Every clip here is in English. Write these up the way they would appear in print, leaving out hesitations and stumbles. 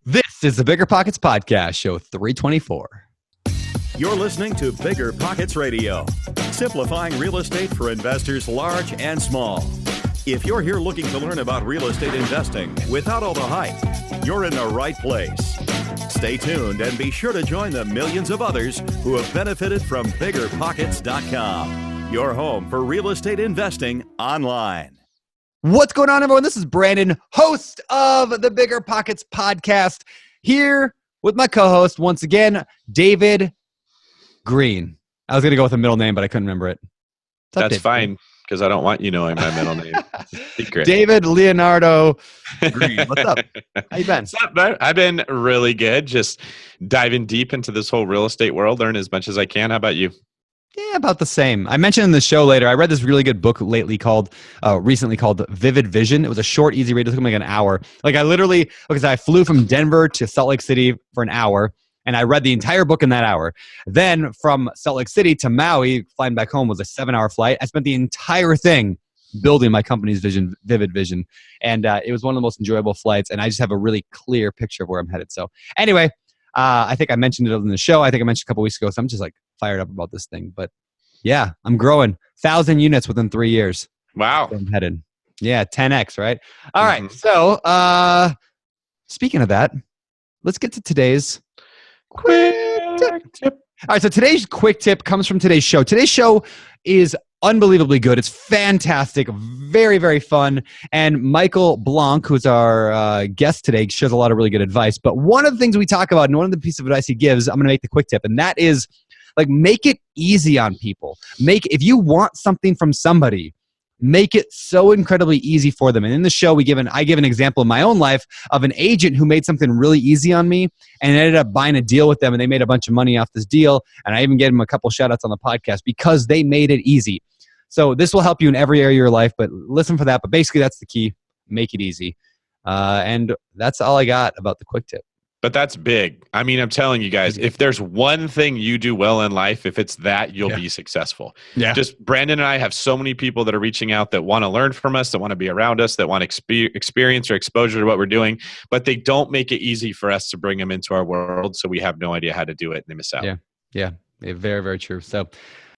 This is the BiggerPockets Podcast, show 324. You're listening to BiggerPockets Radio, simplifying real estate for investors large and small. If you're here looking to learn about real estate investing without all the hype, you're in the right place. Stay tuned and be sure to join the millions of others who have benefited from BiggerPockets.com, your home for real estate investing online. What's going on, everyone? This is Brandon, host of the BiggerPockets Podcast, here with my co-host, once again, David Green. I was going to go with a middle name, but I couldn't remember it. That's fine, because I don't want you knowing my middle name. Secret. David Leonardo Green. What's up? How you been? What's up, man? I've been really good. Just diving deep into this whole real estate world, learn as much as I can. How about you? Yeah, about the same. I mentioned in the show later, I read this really good book recently called Vivid Vision. It was a short, easy read. It took me like an hour. Because I flew from Denver to Salt Lake City for an hour, and I read the entire book in that hour. Then from Salt Lake City to Maui, flying back home was a 7-hour flight. I spent the entire thing building my company's vision, Vivid Vision. And it was one of the most enjoyable flights, and I just have a really clear picture of where I'm headed. So anyway, I think I mentioned it in the show. I think I mentioned a couple weeks ago, so I'm just like fired up about this thing. But yeah, I'm growing 1,000 units within 3 years. Wow. I'm headed. Yeah, 10x, right? All right. So speaking of that, let's get to today's quick tip. All right, so today's quick tip comes from today's show. Today's show is unbelievably good. It's fantastic, very, very fun. And Michael Blanc, who's our guest today, shares a lot of really good advice. But one of the things we talk about, and one of the pieces of advice he gives, I'm going to make the quick tip, and that is like make it easy on people. If you want something from somebody, make it so incredibly easy for them. And in the show, I give an example in my own life of an agent who made something really easy on me and ended up buying a deal with them, and they made a bunch of money off this deal. And I even gave them a couple shout outs on the podcast because they made it easy. So this will help you in every area of your life, but listen for that. But basically, that's the key. Make it easy. And that's all I got about the quick tip. But that's big. I mean, I'm telling you guys, if there's one thing you do well in life, if it's that, you'll be successful. Yeah. Just Brandon and I have so many people that are reaching out that want to learn from us, that want to be around us, that want experience or exposure to what we're doing, but they don't make it easy for us to bring them into our world. So we have no idea how to do it and they miss out. Yeah. Very, very true. So,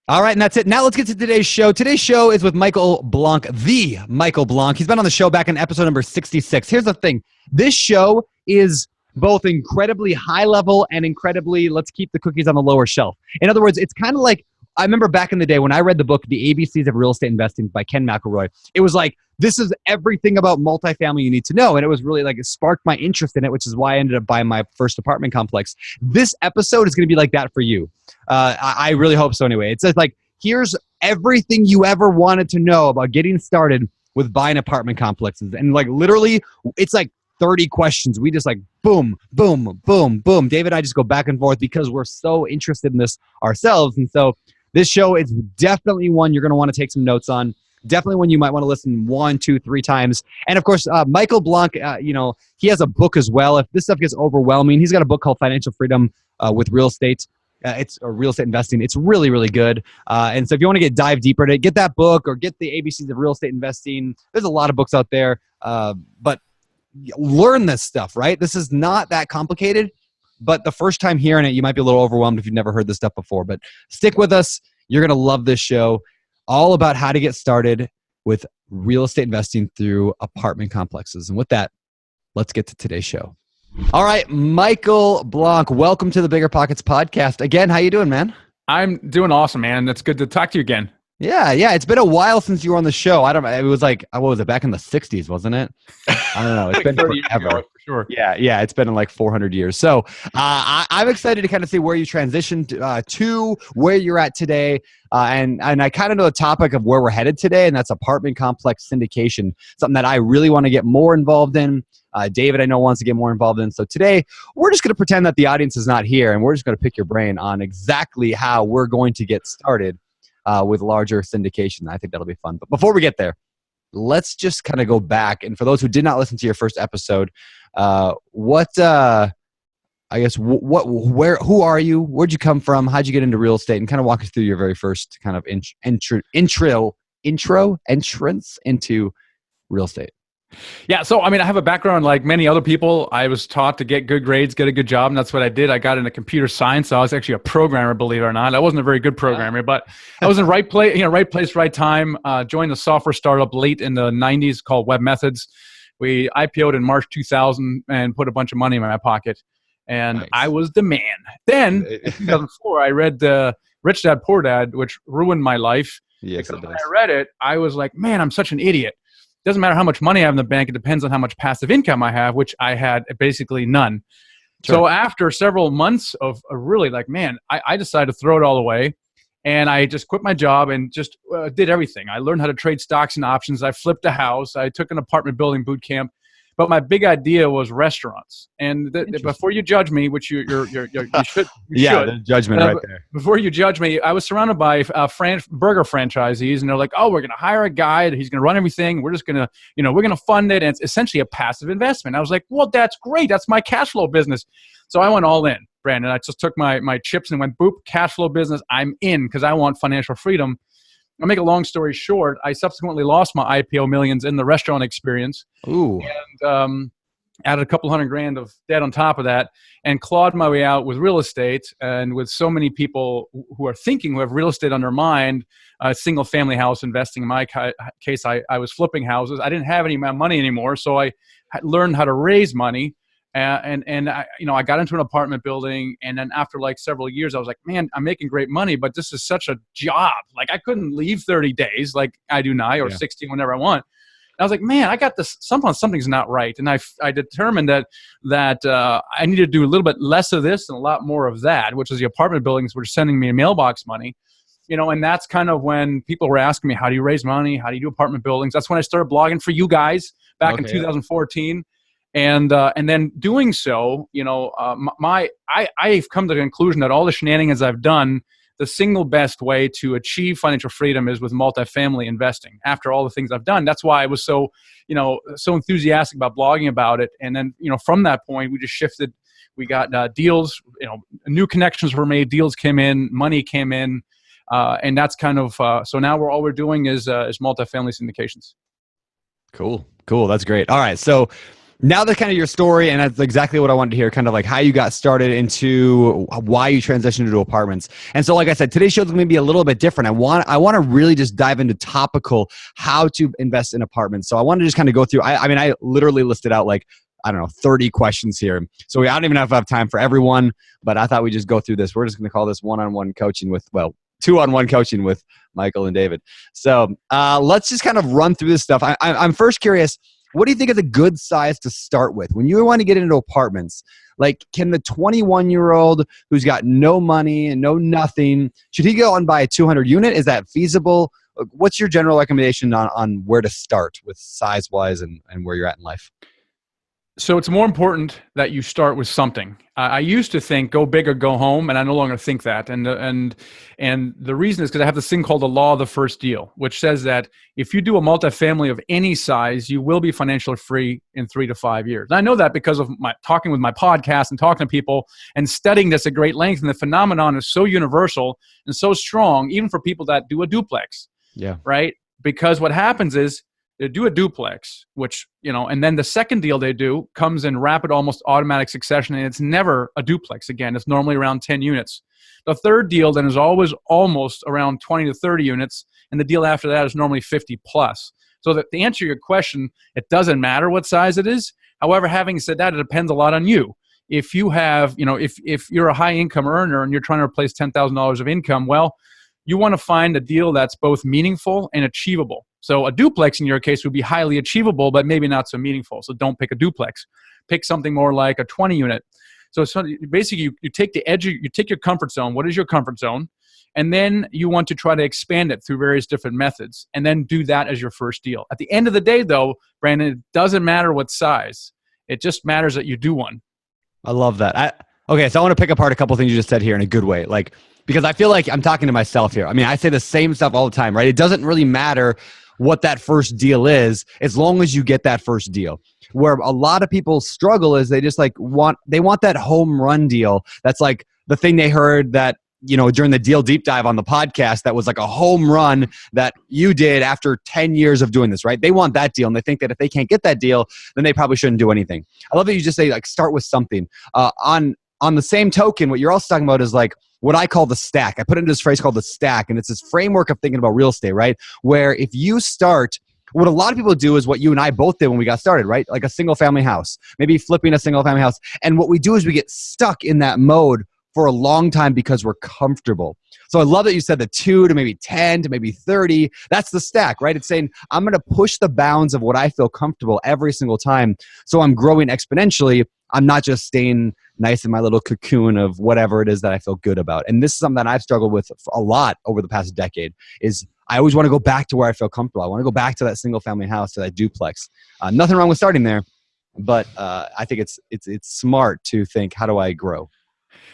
all right, and that's it. Now let's get to today's show. Today's show is with Michael Blanc, the Michael Blanc. He's been on the show back in episode number 66. Here's the thing. This show is both incredibly high level and incredibly, let's keep the cookies on the lower shelf. In other words, it's kind of like, I remember back in the day when I read the book, The ABCs of Real Estate Investing by Ken McElroy, it was like, this is everything about multifamily you need to know. And it was really like, it sparked my interest in it, which is why I ended up buying my first apartment complex. This episode is going to be like that for you. I really hope so anyway. It's just like, here's everything you ever wanted to know about getting started with buying apartment complexes. And like literally, it's like 30 questions. We just like boom, boom, boom, boom. David and I just go back and forth because we're so interested in this ourselves. And so this show is definitely one you're going to want to take some notes on. Definitely one you might want to listen 1, 2, 3 times. And of course, Michael Blanc, he has a book as well. If this stuff gets overwhelming, he's got a book called Financial Freedom with Real Estate. It's real estate investing. It's really, really good. And so if you want to dive deeper into it, get that book or get the ABCs of Real Estate Investing. There's a lot of books out there, but learn this stuff, right? This is not that complicated, but the first time hearing it, you might be a little overwhelmed if you've never heard this stuff before. But stick with us. You're going to love this show. All about how to get started with real estate investing through apartment complexes. And with that, let's get to today's show. All right, Michael Blanc, welcome to the BiggerPockets Podcast. Again, how you doing, man? I'm doing awesome, man. It's good to talk to you again. Yeah. It's been a while since you were on the show. It was like, what was it, back in the 60s, wasn't it? I don't know. It's been forever. Ago, for sure. Yeah. It's been in like 400 years. So I'm excited to kind of see where you transitioned to where you're at today. And I kind of know the topic of where we're headed today, and that's apartment complex syndication, something that I really want to get more involved in. David, I know, wants to get more involved in. So today, we're just going to pretend that the audience is not here, and we're just going to pick your brain on exactly how we're going to get started with larger syndication. I think that'll be fun. But before we get there, let's just kind of go back. And for those who did not listen to your first episode, who are you? Where'd you come from? How'd you get into real estate? And kind of walk us through your very first kind of entrance into real estate. Yeah. So, I mean, I have a background like many other people. I was taught to get good grades, get a good job. And that's what I did. I got into computer science. So I was actually a programmer, believe it or not. I wasn't a very good programmer, but I was in the right place, right place, right time. Joined a software startup late in the 90s called Web Methods. We IPO'd in March 2000 and put a bunch of money in my pocket. And nice. I was the man. Then in 2004, I read Rich Dad, Poor Dad, which ruined my life. Yes, when I read it, I was like, man, I'm such an idiot. Doesn't matter how much money I have in the bank. It depends on how much passive income I have, which I had basically none. Sure. So after several months of really like, man, I decided to throw it all away. And I just quit my job and just did everything. I learned how to trade stocks and options. I flipped a house. I took an apartment building boot camp. But my big idea was restaurants. And before you judge me, which you should. The judgment right there. Before you judge me, I was surrounded by burger franchisees, and they're like, "Oh, we're going to hire a guy. He's going to run everything. We're just going to, we're going to fund it, and it's essentially a passive investment." I was like, "Well, that's great. That's my cash flow business." So I went all in, Brandon. I just took my chips and went, "Boop, cash flow business. I'm in because I want financial freedom." I'll make a long story short. I subsequently lost my IPO millions in the restaurant experience. Ooh. And added a couple $100,000 of debt on top of that and clawed my way out with real estate and with so many people who have real estate on their mind, single family house investing. In my case, I was flipping houses. I didn't have any money anymore. So I learned how to raise money. And I got into an apartment building, and then after like several years, I was like, man, I'm making great money, but this is such a job. Like I couldn't leave 30 days like I do now, or 60 whenever I want. And I was like, man, I got this. Something's not right. And I determined that I needed to do a little bit less of this and a lot more of that, which is the apartment buildings were sending me mailbox money. And that's kind of when people were asking me, how do you raise money? How do you do apartment buildings? That's when I started blogging for you guys back in 2014. And then doing so, I've come to the conclusion that all the shenanigans I've done, the single best way to achieve financial freedom is with multifamily investing. After all the things I've done, that's why I was so enthusiastic about blogging about it. And then, from that point, we just shifted. We got deals, new connections were made, deals came in, money came in, and that's kind of so now all we're doing is multifamily syndications. Cool. That's great. All right, so. Now that's kind of your story, and that's exactly what I wanted to hear, kind of like how you got started into why you transitioned into apartments. And so, like I said, today's show is going to be a little bit different. I want to really just dive into topical how to invest in apartments. So I want to just kind of go through, I literally listed out 30 questions here. So I don't even have time for everyone, but I thought we'd just go through this. We're just going to call this one-on-one coaching with, 2-on-1 coaching with Michael and David. So let's just kind of run through this stuff. I'm first curious, what do you think is a good size to start with? When you want to get into apartments, like can the 21-year-old who's got no money and nothing, should he go and buy a 200 unit? Is that feasible? What's your general recommendation on where to start with size-wise and where you're at in life? So it's more important that you start with something. I used to think go big or go home, and I no longer think that. And the reason is because I have this thing called the law of the first deal, which says that if you do a multifamily of any size, you will be financially free in 3 to 5 years. And I know that because of my talking with my podcast and talking to people and studying this at great length. And the phenomenon is so universal and so strong, even for people that do a duplex. Yeah. Right? Because what happens is, they do a duplex, which, and then the second deal they do comes in rapid, almost automatic succession, and it's never a duplex again. It's normally around 10 units. The third deal then is always almost around 20 to 30 units, and the deal after that is normally 50 plus. So that to answer your question, it doesn't matter what size it is. However, having said that, it depends a lot on you. If you have, if you're a high income earner and you're trying to replace $10,000 of income, well, you want to find a deal that's both meaningful and achievable. So a duplex in your case would be highly achievable, but maybe not so meaningful. So don't pick a duplex. Pick something more like a 20 unit. So basically you take the edge, you take your comfort zone. What is your comfort zone? And then you want to try to expand it through various different methods and then do that as your first deal. At the end of the day though, Brandon, it doesn't matter what size. It just matters that you do one. I love that. Okay, so I want to pick apart a couple things you just said here in a good way. Because I feel like I'm talking to myself here. I say the same stuff all the time, right? It doesn't really matter what that first deal is as long as you get that first deal. Where a lot of people struggle is they just want that home run deal. That's like the thing they heard that during the deal deep dive on the podcast, that was like a home run that you did after 10 years of doing this, right? They want that deal, and they think that if they can't get that deal, then they probably shouldn't do anything. I love that you just say, like, start with something. On the same token, what you're also talking about is like what I call the stack. I put into this phrase called the stack, and it's this framework of thinking about real estate, right? Where if you start, what a lot of people do is what you and I both did when we got started, right? Like a single family house, maybe flipping a single family house. And what we do is we get stuck in that mode for a long time because we're comfortable. So I love that you said the 2 to maybe 10 to maybe 30. That's the stack, right? It's saying I'm going to push the bounds of what I feel comfortable every single time. So I'm growing exponentially. I'm not just staying nice in my little cocoon of whatever it is that I feel good about. And this is something that I've struggled with a lot over the past decade is I always want to go back to where I feel comfortable. I want to go back to that single family house, to that duplex. Nothing wrong with starting there, but I think it's smart to think, how do I grow?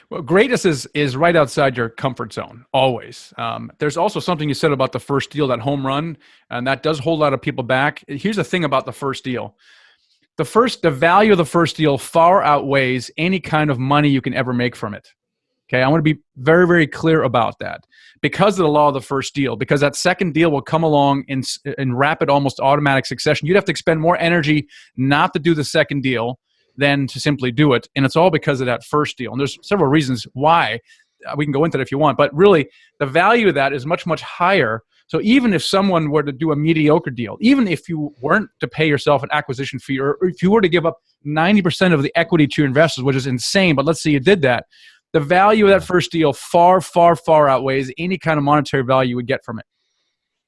Well, greatness is right outside your comfort zone, always. There's also something you said about the first deal, that home run, and that does hold a lot of people back. Here's the thing about the first deal. The value of the first deal far outweighs any kind of money you can ever make from it. Okay, I want to be very, very clear about that because of the law of the first deal, because that second deal will come along in rapid, almost automatic succession. You'd have to expend more energy not to do the second deal than to simply do it. And it's all because of that first deal. And there's several reasons why. We can go into that if you want. But really, the value of that is much, much higher. So even if someone were to do a mediocre deal, even if you weren't to pay yourself an acquisition fee, or if you were to give up 90% of the equity to your investors, which is insane, but let's say you did that, the value of that first deal far, far, far outweighs any kind of monetary value you would get from it.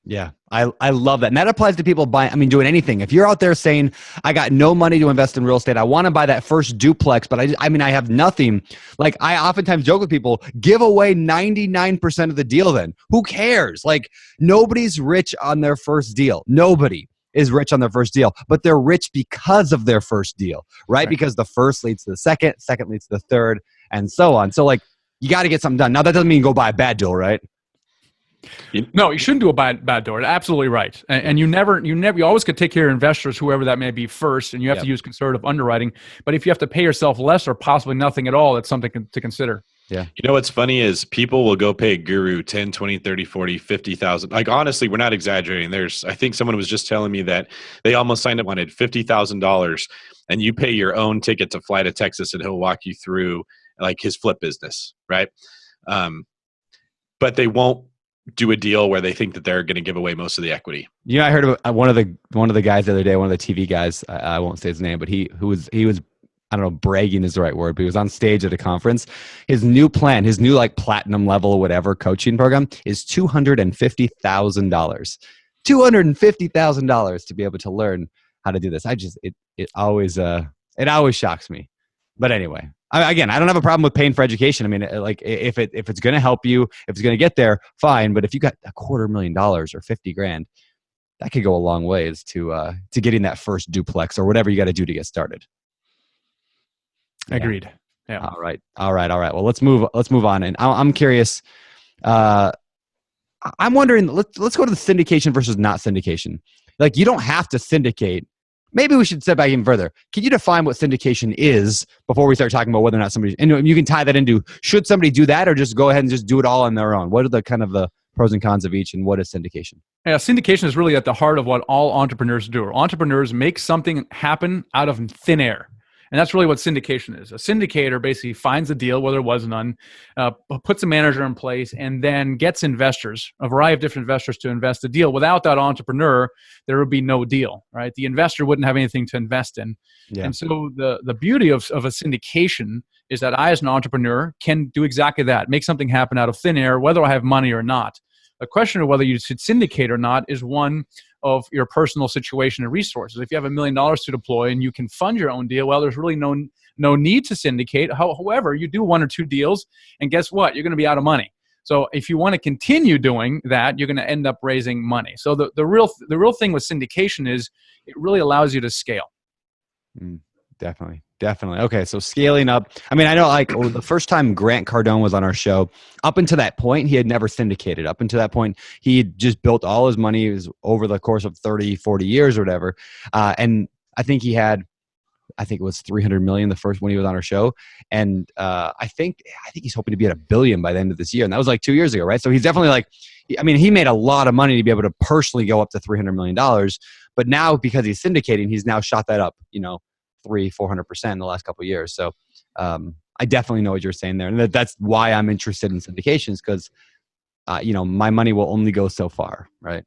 Yeah, I love that. And that applies to people doing anything. If you're out there saying, I got no money to invest in real estate, I want to buy that first duplex, but I have nothing. Like, I oftentimes joke with people, give away 99% of the deal then. Who cares? Like, nobody's rich on their first deal. Nobody is rich on their first deal, but they're rich because of their first deal, right? Because the first leads to the second leads to the third, and so on. So, like, you got to get something done. Now, that doesn't mean go buy a bad deal, right? No, you shouldn't do a bad door. Absolutely right. And you always could take care of investors, whoever that may be, first, and you have to use conservative underwriting. But if you have to pay yourself less or possibly nothing at all, it's something to consider. Yeah. You know what's funny is people will go pay a guru 10, 20, 30, 40, 50,000. Like, honestly, we're not exaggerating. I think someone was just telling me that they almost signed up, wanted $50,000, and you pay your own ticket to fly to Texas, and he'll walk you through like his flip business, right? But they won't do a deal where they think that they're going to give away most of the equity. I heard of one of the guys the other day, one of the TV guys. I won't say his name, but he was I don't know, bragging is the right word, but he was on stage at a conference. His new plan, his new like platinum level, whatever coaching program is $250,000. $250,000 to be able to learn how to do this. It always shocks me. But anyway, I don't have a problem with paying for education. I mean, like if it's going to help you, if it's going to get there, fine. But if you got $250,000 or 50 grand, that could go a long ways to getting that first duplex or whatever you got to do to get started. Agreed. Yeah. All right. Well, let's move on. And I'm curious. I'm wondering. Let's go to the syndication versus not syndication. Like, you don't have to syndicate. Maybe we should step back even further. Can you define what syndication is before we start talking about whether or not somebody, and you can tie that into, should somebody do that or just go ahead and just do it all on their own? What are the kind of the pros and cons of each, and what is syndication? Yeah, syndication is really at the heart of what all entrepreneurs do. Entrepreneurs make something happen out of thin air. And that's really what syndication is. A syndicator basically finds a deal, whether it was none, puts a manager in place, and then gets investors, a variety of different investors, to invest the deal. Without that entrepreneur, there would be no deal, right? The investor wouldn't have anything to invest in. Yeah. And so the beauty of a syndication is that I, as an entrepreneur, can do exactly that, make something happen out of thin air, whether I have money or not. The question of whether you should syndicate or not is one of your personal situation and resources. If you have $1 million to deploy and you can fund your own deal, well, there's really no need to syndicate. However, you do 1 or 2 deals, and guess what? You're going to be out of money. So if you want to continue doing that, you're going to end up raising money. So the real thing with syndication is it really allows you to scale. Definitely. Okay, so scaling up. I mean, I know the first time Grant Cardone was on our show, up until that point, he had never syndicated. Up until that point, he had just built all his money over the course of 30, 40 years or whatever. And I think he had I think it was 300 million the first when he was on our show, and I think he's hoping to be at $1 billion by the end of this year, and that was like 2 years ago, right? So he's definitely like, I mean, he made a lot of money to be able to personally go up to $300 million, but now because he's syndicating, he's now shot that up, 300-400% in the last couple of years. So I definitely know what you're saying there, and that's why I'm interested in syndications, because my money will only go so far, right?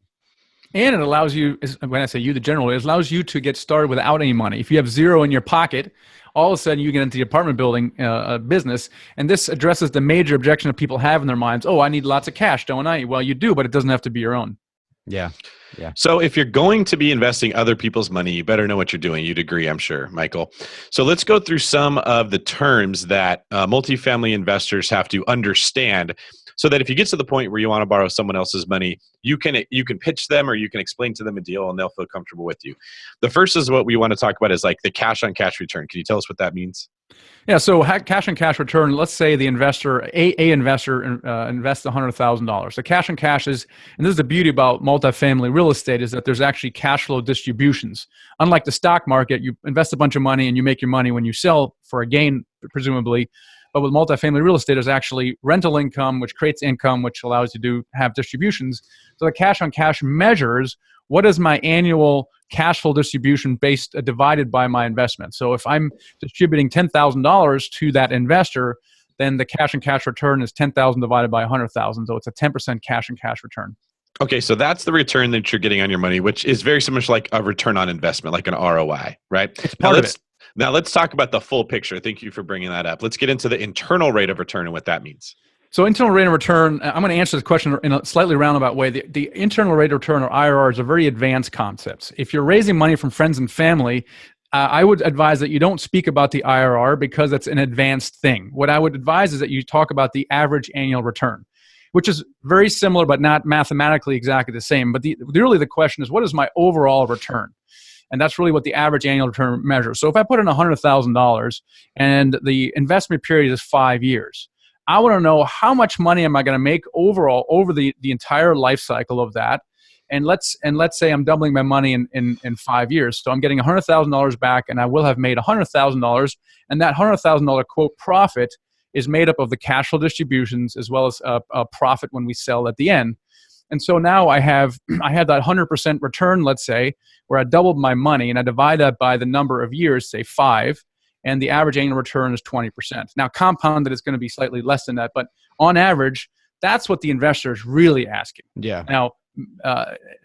And it allows you, when I say you, the general, it allows you to get started without any money. If you have zero in your pocket, all of a sudden you get into the apartment building business. And this addresses the major objection that people have in their minds. Oh, I need lots of cash, don't I? Well, you do, but it doesn't have to be your own. Yeah. So if you're going to be investing other people's money, you better know what you're doing. You'd agree, I'm sure, Michael. So let's go through some of the terms that multifamily investors have to understand, so that if you get to the point where you want to borrow someone else's money, you can pitch them, or you can explain to them a deal and they'll feel comfortable with you. The first is what we want to talk about is like the cash on cash return. Can you tell us what that means? Yeah, so cash on cash return, let's say the investor, investor invests $100,000. The cash on cash is, and this is the beauty about multifamily real estate, is that there's actually cash flow distributions. Unlike the stock market, you invest a bunch of money and you make your money when you sell for a gain, presumably. But with multifamily real estate, there's actually rental income, which creates income, which allows you to have distributions. So the cash on cash measures what is my annual cash flow distribution divided by my investment. So if I'm distributing $10,000 to that investor, then the cash on cash return is 10,000 divided by 100,000. So it's a 10% cash on cash return. Okay, so that's the return that you're getting on your money, which is very similar to like a return on investment, like an ROI, right? It's part of it. Now let's talk about the full picture. Thank you for bringing that up. Let's get into the internal rate of return and what that means. So internal rate of return, I'm going to answer this question in a slightly roundabout way. The internal rate of return, or IRR, is a very advanced concept. If you're raising money from friends and family, I would advise that you don't speak about the IRR because it's an advanced thing. What I would advise is that you talk about the average annual return, which is very similar but not mathematically exactly the same. But really the question is, what is my overall return? And that's really what the average annual return measures. So if I put in $100,000 and the investment period is 5 years, I want to know how much money am I going to make overall over the entire life cycle of that. And let's say I'm doubling my money in 5 years. So I'm getting $100,000 back, and I will have made $100,000. And that $100,000 quote profit is made up of the cash flow distributions as well as a profit when we sell at the end. And so now I have that 100% return, let's say, where I doubled my money, and I divide that by the number of years, say 5, and the average annual return is 20%. Now, compounded is going to be slightly less than that, but on average, that's what the investor is really asking. Yeah. Now,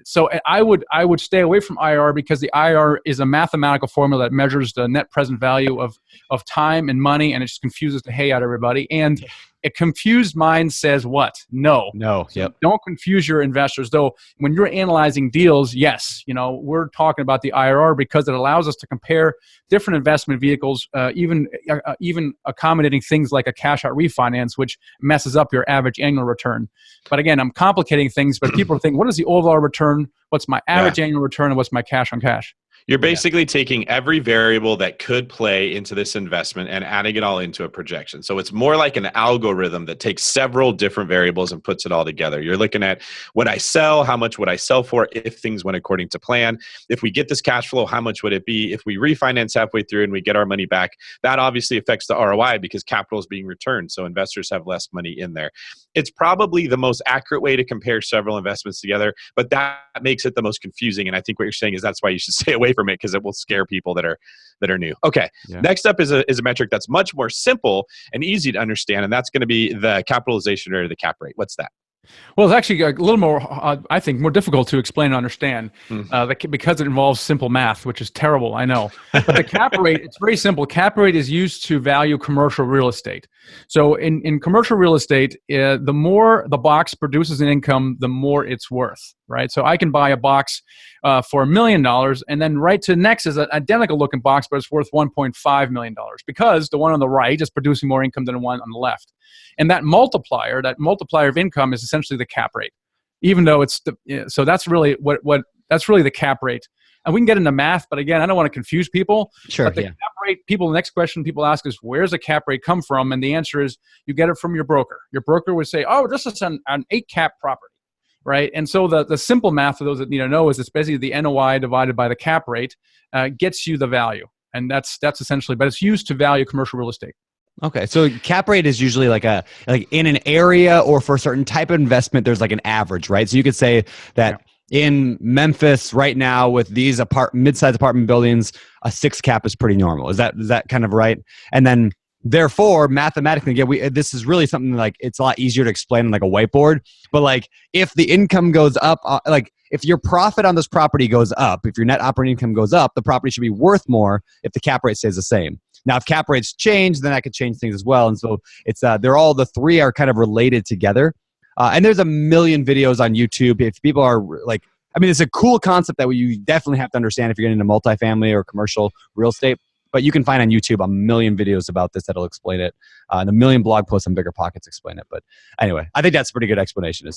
so I would stay away from IRR because the IRR is a mathematical formula that measures the net present value of time and money, and it just confuses the hay out of everybody. And a confused mind says what? No. Yep. Don't confuse your investors. Though when you're analyzing deals, yes, we're talking about the IRR because it allows us to compare different investment vehicles, even accommodating things like a cash out refinance, which messes up your average annual return. But again, I'm complicating things, but people think, what is the overall return? What's my average annual return, and what's my cash on cash? You're basically taking every variable that could play into this investment and adding it all into a projection. So it's more like an algorithm that takes several different variables and puts it all together. You're looking at what I sell, how much would I sell for if things went according to plan? If we get this cash flow, how much would it be? If we refinance halfway through and we get our money back, that obviously affects the ROI because capital is being returned. So investors have less money in there. It's probably the most accurate way to compare several investments together, but that makes it the most confusing. And I think what you're saying is that's why you should stay away from it, because it will scare people that are new. Okay. Yeah. Next up is a metric that's much more simple and easy to understand, and that's going to be the capitalization rate or the cap rate. What's that? Well, it's actually a little more, I think, more difficult to explain and understand because it involves simple math, which is terrible, I know. But the cap rate, it's very simple. Cap rate is used to value commercial real estate. So in commercial real estate, the more the box produces an income, the more it's worth, right? So I can buy a box for $1 million, and then right to next is an identical looking box, but it's worth $1.5 million because the one on the right is producing more income than the one on the left. And that multiplier of income is essentially the cap rate, even though it's so that's really that's really the cap rate. And we can get into math, but again, I don't want to confuse people. Sure. But the cap rate, the next question people ask is, where's the cap rate come from? And the answer is, you get it from your broker. Your broker would say, oh, this is an 8 cap property, right? And so the simple math for those that need to know is it's basically the NOI divided by the cap rate gets you the value. And that's essentially, but it's used to value commercial real estate. Okay, so cap rate is usually like in an area or for a certain type of investment, there's like an average, right? So you could say that in Memphis right now with these mid-sized apartment buildings, a 6 cap is pretty normal. Is that kind of right? And then therefore, mathematically, this is really something like it's a lot easier to explain on like a whiteboard. But like if the income goes up, like if your profit on this property goes up, if your net operating income goes up, the property should be worth more if the cap rate stays the same. Now, if cap rates change, then that could change things as well. And so it's the three are kind of related together. And there's a million videos on YouTube. If people are like, I mean, it's a cool concept that you definitely have to understand if you're getting into multifamily or commercial real estate. But you can find on YouTube a million videos about this that'll explain it. And a million blog posts on BiggerPockets explain it. But anyway, I think that's a pretty good explanation.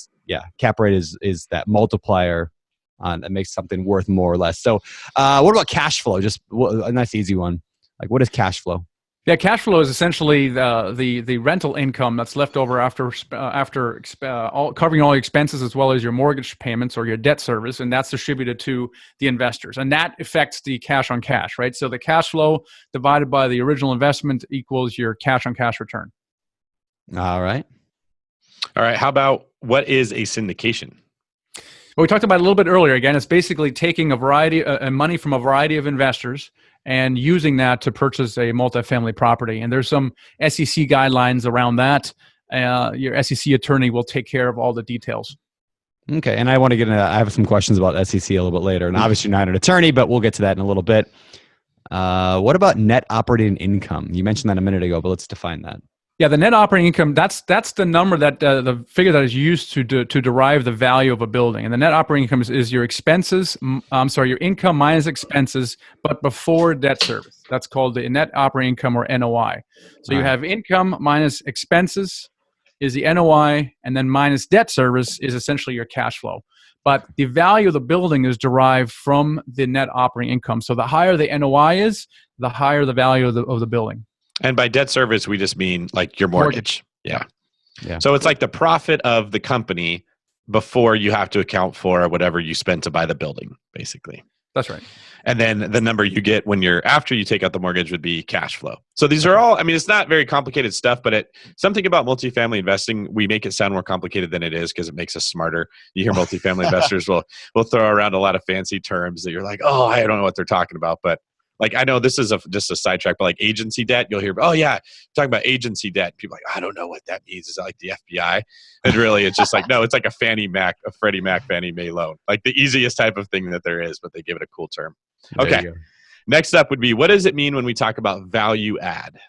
Cap rate is that multiplier that makes something worth more or less. So what about cash flow? Just a nice easy one. Like, what is cash flow? Yeah, cash flow is essentially the rental income that's left over after covering all your expenses as well as your mortgage payments or your debt service, and that's distributed to the investors, and that affects the cash on cash, right? So the cash flow divided by the original investment equals your cash on cash return. All right. How about what is a syndication? Well, we talked about it a little bit earlier. Again, it's basically taking a variety of money from a variety of investors and using that to purchase a multifamily property. And there's some SEC guidelines around that. Your SEC attorney will take care of all the details. Okay, and I want to get into that. I have some questions about SEC a little bit later. And obviously you're not an attorney, but we'll get to that in a little bit. What about net operating income? You mentioned that a minute ago, but let's define that. Yeah, the net operating income, that's the number that the figure that is used to derive the value of a building. And the net operating income is your expenses, your income minus expenses, but before debt service. That's called the net operating income or NOI. So you have income minus expenses is the NOI, and then minus debt service is essentially your cash flow. But the value of the building is derived from the net operating income. So the higher the NOI is, the higher the value of the building. And by debt service, we just mean like your mortgage. Yeah. So it's like the profit of the company before you have to account for whatever you spent to buy the building, basically. That's right. And then the number you get after you take out the mortgage would be cash flow. So these are all, I mean, it's not very complicated stuff, but something about multifamily investing, we make it sound more complicated than it is because it makes us smarter. You hear multifamily investors will throw around a lot of fancy terms that you're like, oh, I don't know what they're talking about. But like, I know this is just a sidetrack, but like agency debt, you'll hear, oh yeah, talking about agency debt. People are like, I don't know what that means. Is that like the FBI? And really, it's just like, no, it's like a Freddie Mac, Fannie Mae loan. Like the easiest type of thing that there is, but they give it a cool term. Okay. Next up would be, what does it mean when we talk about value add?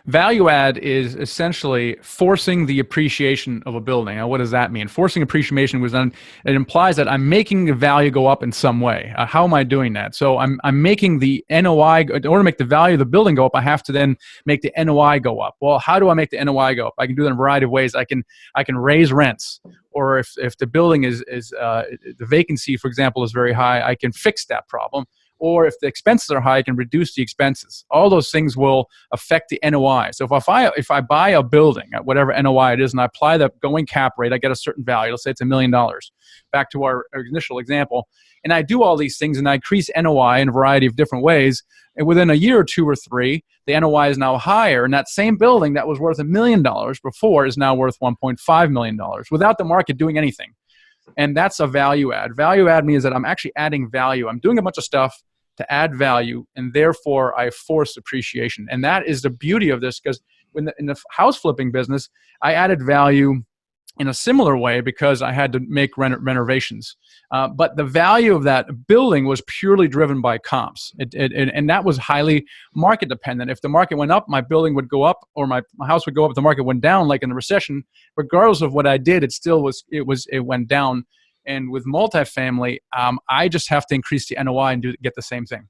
Value add is essentially forcing the appreciation of a building. Now, what does that mean? Forcing appreciation it implies that I'm making the value go up in some way. How am I doing that? So I'm making the NOI, in order to make the value of the building go up, I have to then make the NOI go up. Well, how do I make the NOI go up? I can do that in a variety of ways. I can raise rents. Or if the building is the vacancy, for example, is very high, I can fix that problem. Or if the expenses are high, I can reduce the expenses. All those things will affect the NOI. So if I buy a building at whatever NOI it is and I apply the going cap rate, I get a certain value. Let's say it's $1 million. Back to our initial example. And I do all these things and I increase NOI in a variety of different ways. And within a year or two or three, the NOI is now higher. And that same building that was worth $1 million before is now worth $1.5 million without the market doing anything. And that's a value add. Value add means that I'm actually adding value. I'm doing a bunch of stuff to add value, and therefore I force appreciation. And that is the beauty of this, because in the house flipping business, I added value in a similar way because I had to make renovations. But the value of that building was purely driven by comps. And that was highly market dependent. If the market went up, my building would go up, or my house would go up. If the market went down, like in the recession, regardless of what I did, it went down. And with multifamily, I just have to increase the NOI and get the same thing.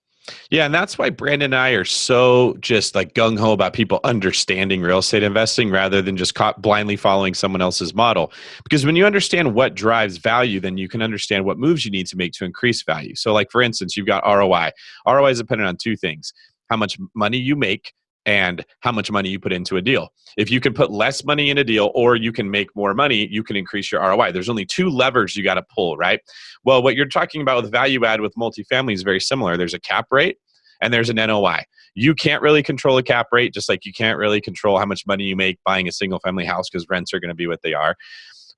Yeah, and that's why Brandon and I are so just like gung-ho about people understanding real estate investing rather than just blindly following someone else's model. Because when you understand what drives value, then you can understand what moves you need to make to increase value. So like, for instance, you've got ROI. ROI is dependent on two things: how much money you make and how much money you put into a deal. If you can put less money in a deal or you can make more money, you can increase your ROI. There's only two levers you got to pull, right? Well, what you're talking about with value add with multifamily is very similar. There's a cap rate and there's an NOI. You can't really control a cap rate, just like you can't really control how much money you make buying a single family house because rents are going to be what they are.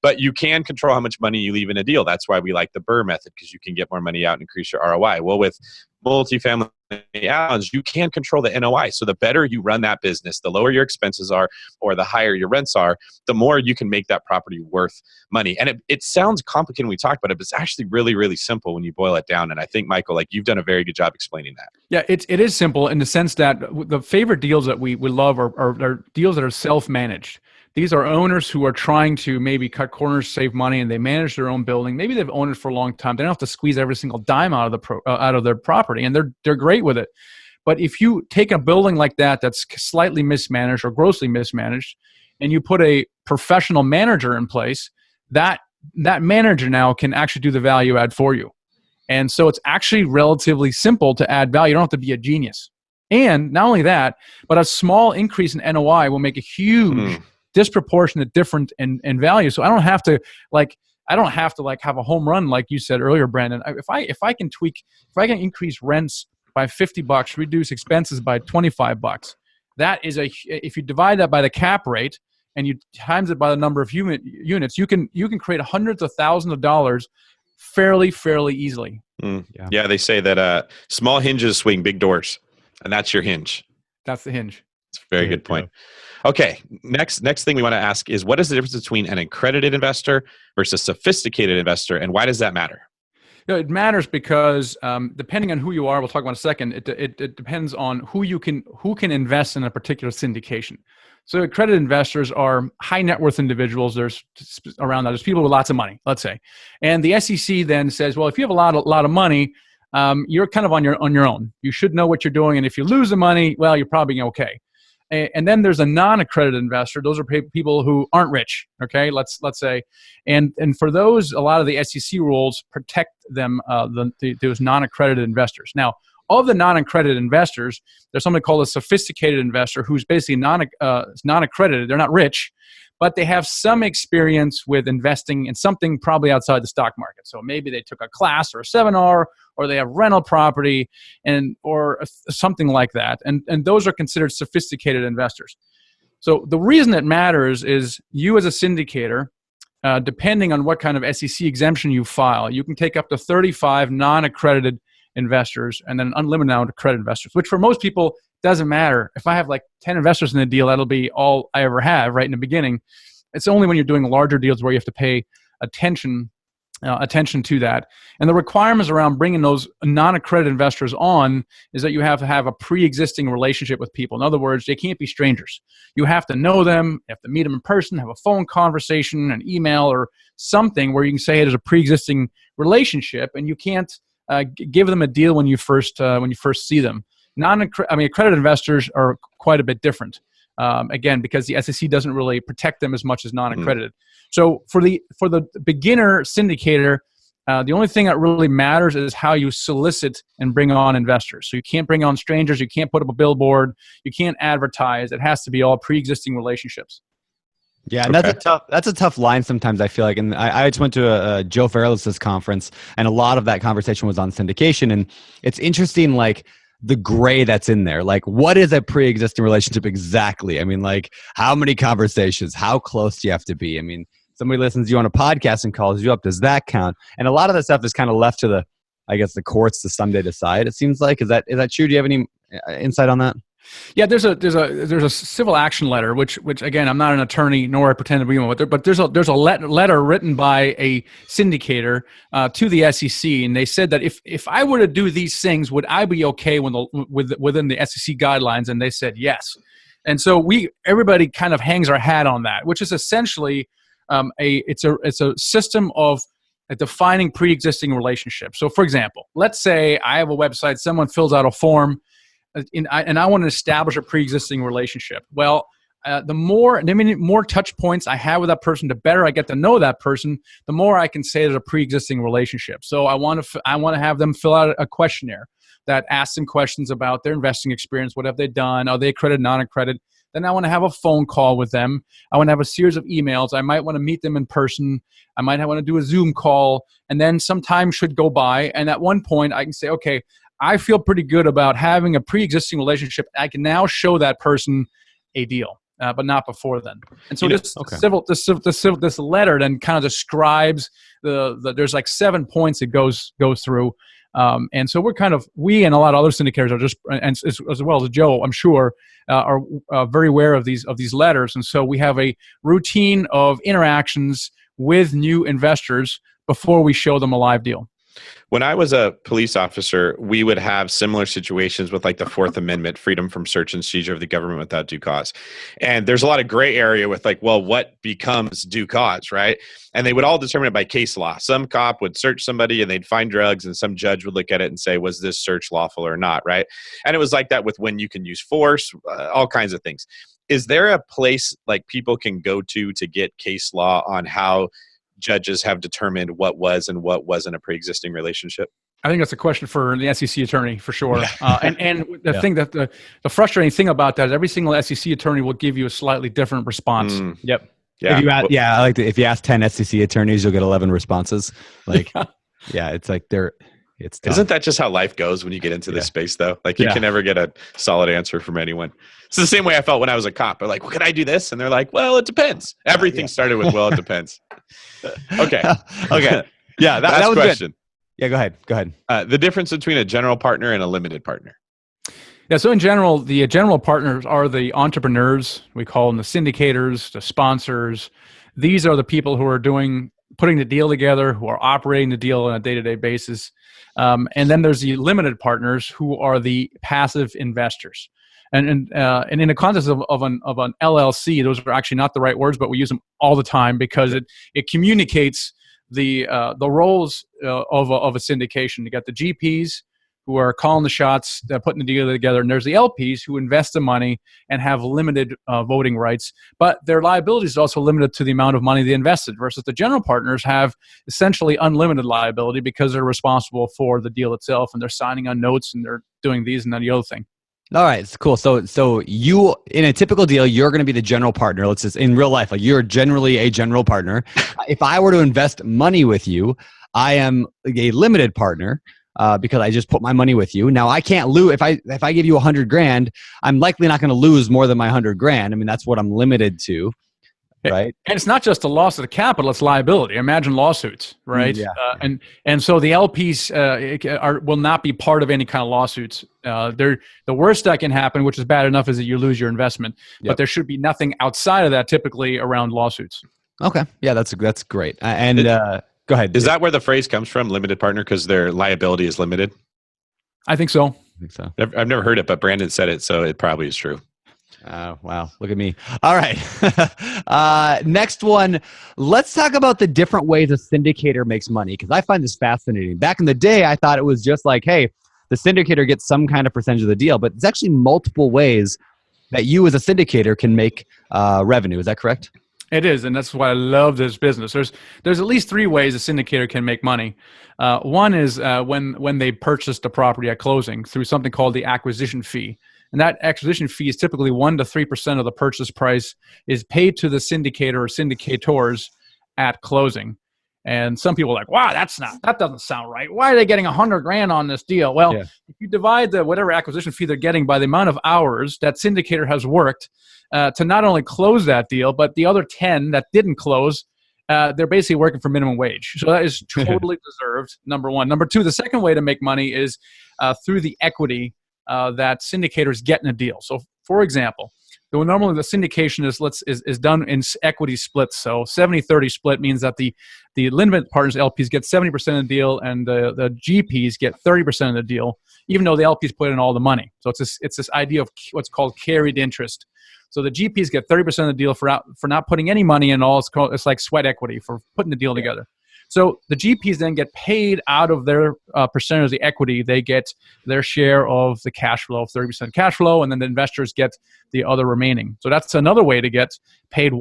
But you can control how much money you leave in a deal. That's why we like the BRRRR method, because you can get more money out and increase your ROI. Well, with multifamily add-ons, you can control the NOI. So the better you run that business, the lower your expenses are or the higher your rents are, the more you can make that property worth money. And it sounds complicated when we talk about it, but it's actually really, really simple when you boil it down. And I think, Michael, like you've done a very good job explaining that. Yeah, it is simple in the sense that the favorite deals that we love are deals that are self-managed. These are owners who are trying to maybe cut corners, save money, and they manage their own building. Maybe they've owned it for a long time. They don't have to squeeze every single dime out of their property, and they're great with it. But if you take a building like that that's slightly mismanaged or grossly mismanaged, and you put a professional manager in place, that manager now can actually do the value add for you. And so it's actually relatively simple to add value. You don't have to be a genius. And not only that, but a small increase in NOI will make a huge disproportionate difference in value. So I don't have to have a home run like you said earlier, Brandon. If I can increase rents by $50, reduce expenses by $25, that is if you divide that by the cap rate and you times it by the number of units, you can create hundreds of thousands of dollars fairly easily. Yeah, they say that small hinges swing big doors, and that's your hinge. That's the hinge. It's a very good point. Okay, next thing we want to ask is, what is the difference between an accredited investor versus a sophisticated investor, and why does that matter? It matters because depending on who you are, we'll talk about in a second. It depends on who can invest in a particular syndication. So accredited investors are high net worth individuals. There's around that. There's people with lots of money, let's say, and the SEC then says, well, if you have a lot of money, you're kind of on your own. You should know what you're doing, and if you lose the money, well, you're probably okay. And then there's a non-accredited investor. Those are people who aren't rich. Okay, let's say, and for those, a lot of the SEC rules protect them. Those non-accredited investors. Now, of the non-accredited investors, there's something called a sophisticated investor, who's basically non-accredited. They're not rich, but they have some experience with investing in something probably outside the stock market. So maybe they took a class or a seminar, or they have rental property, or something like that. And those are considered sophisticated investors. So the reason it matters is you as a syndicator, depending on what kind of SEC exemption you file, you can take up to 35 non-accredited investors and then an unlimited amount of accredited investors, which for most people doesn't matter. If I have like 10 investors in a deal, that'll be all I ever have right in the beginning. It's only when you're doing larger deals where you have to pay attention to that. And the requirements around bringing those non-accredited investors on is that you have to have a pre-existing relationship with people. In other words, they can't be strangers. You have to know them, you have to meet them in person, have a phone conversation, an email, or something where you can say, hey, there's a pre-existing relationship, and you can't give them a deal when you first see them. Accredited investors are quite a bit different. Again, because the SEC doesn't really protect them as much as non-accredited. So for the beginner syndicator, the only thing that really matters is how you solicit and bring on investors. So you can't bring on strangers. You can't put up a billboard. You can't advertise. It has to be all pre-existing relationships. Yeah, and that's a tough line sometimes, I feel like. And I just went to a Joe Fairless's conference, and a lot of that conversation was on syndication. And it's interesting, like, the gray that's in there. Like, what is a pre-existing relationship exactly? I mean, like, how many conversations? How close do you have to be? I mean, somebody listens to you on a podcast and calls you up. Does that count? And a lot of that stuff is kind of left to the courts to someday decide, it seems like. Is that true? Do you have any insight on that? Yeah, there's a civil action letter, which again, I'm not an attorney nor I pretend to be one, but there's a letter written by a syndicator to the SEC, and they said that if I were to do these things, would I be okay within the SEC guidelines? And they said yes. And so everybody kind of hangs our hat on that, which is essentially it's a system of defining pre-existing relationships. So, for example, let's say I have a website, someone fills out a form, and I want to establish a pre-existing relationship. Well, the more touch points I have with that person, the better I get to know that person, the more I can say there's a pre-existing relationship. So I want to have them fill out a questionnaire that asks them questions about their investing experience. What have they done? Are they accredited, non-accredited? Then I want to have a phone call with them. I want to have a series of emails. I might want to meet them in person. I might want to do a Zoom call. And then some time should go by. And at one point I can say, okay, I feel pretty good about having a pre-existing relationship. I can now show that person a deal, but not before then. And so this letter then kind of describes there's like 7 points it goes through. And so we and a lot of other syndicators are just, and as well as Joe, I'm sure, are very aware of these letters. And so we have a routine of interactions with new investors before we show them a live deal. When I was a police officer, we would have similar situations with like the Fourth Amendment, freedom from search and seizure of the government without due cause. And there's a lot of gray area with like, well, what becomes due cause, right? And they would all determine it by case law. Some cop would search somebody and they'd find drugs, and some judge would look at it and say, was this search lawful or not, right? And it was like that with when you can use force, all kinds of things. Is there a place like people can go to get case law on how judges have determined what was and what wasn't a pre-existing relationship? I think that's a question for the SEC attorney for sure. And the thing that the frustrating thing about that is every single SEC attorney will give you a slightly different response. Yep. Yeah. I like if you ask 10 SEC attorneys, you'll get 11 responses. Like, it's like it's tough. Isn't that just how life goes when you get into this space though? Like you can never get a solid answer from anyone. It's the same way I felt when I was a cop. They're like, well, can I do this? And they're like, well, it depends. Everything started with, well, it depends. Okay. Yeah. That was question. Good. Yeah, go ahead. The difference between a general partner and a limited partner. Yeah, so in general, the general partners are the entrepreneurs. We call them the syndicators, the sponsors. These are the people who are putting the deal together, who are operating the deal on a day-to-day basis. And then there's the limited partners, who are the passive investors. And in the context of an LLC, those are actually not the right words, but we use them all the time because it communicates the roles of a syndication. You got the GPs who are calling the shots, putting the deal together, and there's the LPs who invest the money and have limited voting rights, but their liabilities is also limited to the amount of money they invested, versus the general partners have essentially unlimited liability because they're responsible for the deal itself, and they're signing on notes, and they're doing these and then the other thing. All right, it's cool. So you, in a typical deal, you're going to be the general partner. Let's just, in real life, like you're generally a general partner. If I were to invest money with you, I am a limited partner because I just put my money with you. Now I can't lose if I give you $100,000. I'm likely not going to lose more than my $100,000. I mean, that's what I'm limited to. Right. And it's not just the loss of the capital, it's liability. Imagine lawsuits, right? And so the LPs will not be part of any kind of lawsuits. The worst that can happen, which is bad enough, is that you lose your investment. Yep. But there should be nothing outside of that typically around lawsuits. Okay. Yeah, that's great. Go ahead. Is that where the phrase comes from, limited partner, because their liability is limited? I think so. I've never heard it, but Brandon said it, so it probably is true. Wow. Look at me. All right. Next one. Let's talk about the different ways a syndicator makes money, because I find this fascinating. Back in the day, I thought it was just like, hey, the syndicator gets some kind of percentage of the deal, but it's actually multiple ways that you as a syndicator can make revenue. Is that correct? It is, and that's why I love this business. There's at least 3 ways a syndicator can make money. One is when they purchase the property at closing through something called the acquisition fee. And that acquisition fee is typically 1 to 3% of the purchase price is paid to the syndicator or syndicators at closing. And some people are like, wow, that doesn't sound right. Why are they getting $100,000 on this deal? Well, if you divide the whatever acquisition fee they're getting by the amount of hours that syndicator has worked to not only close that deal, but the other 10 that didn't close, they're basically working for minimum wage. So that is totally deserved, number one. Number two, the second way to make money is through the equity that syndicators get in a deal. So, for example, normally the syndication is done in equity splits. So 70-30 split means that the limited partners, LPs, get 70% of the deal, and the GPs get 30% of the deal, even though the LPs put in all the money. So it's this idea of what's called carried interest. So the GPs get 30% of the deal for not putting any money in all. It's like sweat equity for putting the deal together. So the GPs then get paid out of their percentage of the equity. They get their share of the cash flow, 30% cash flow, and then the investors get the other remaining. So that's another way to get paid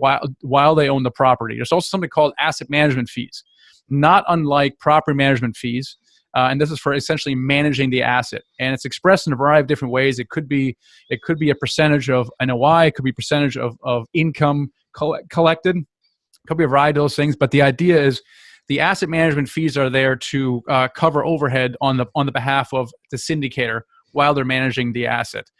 while they own the property. There's also something called asset management fees, not unlike property management fees. And this is for essentially managing the asset. And it's expressed in a variety of different ways. It could be a percentage of NOI. It could be a percentage of income collected. It could be a variety of those things. But the idea is The asset management fees are there to cover overhead on the behalf of the syndicator while they're managing the asset.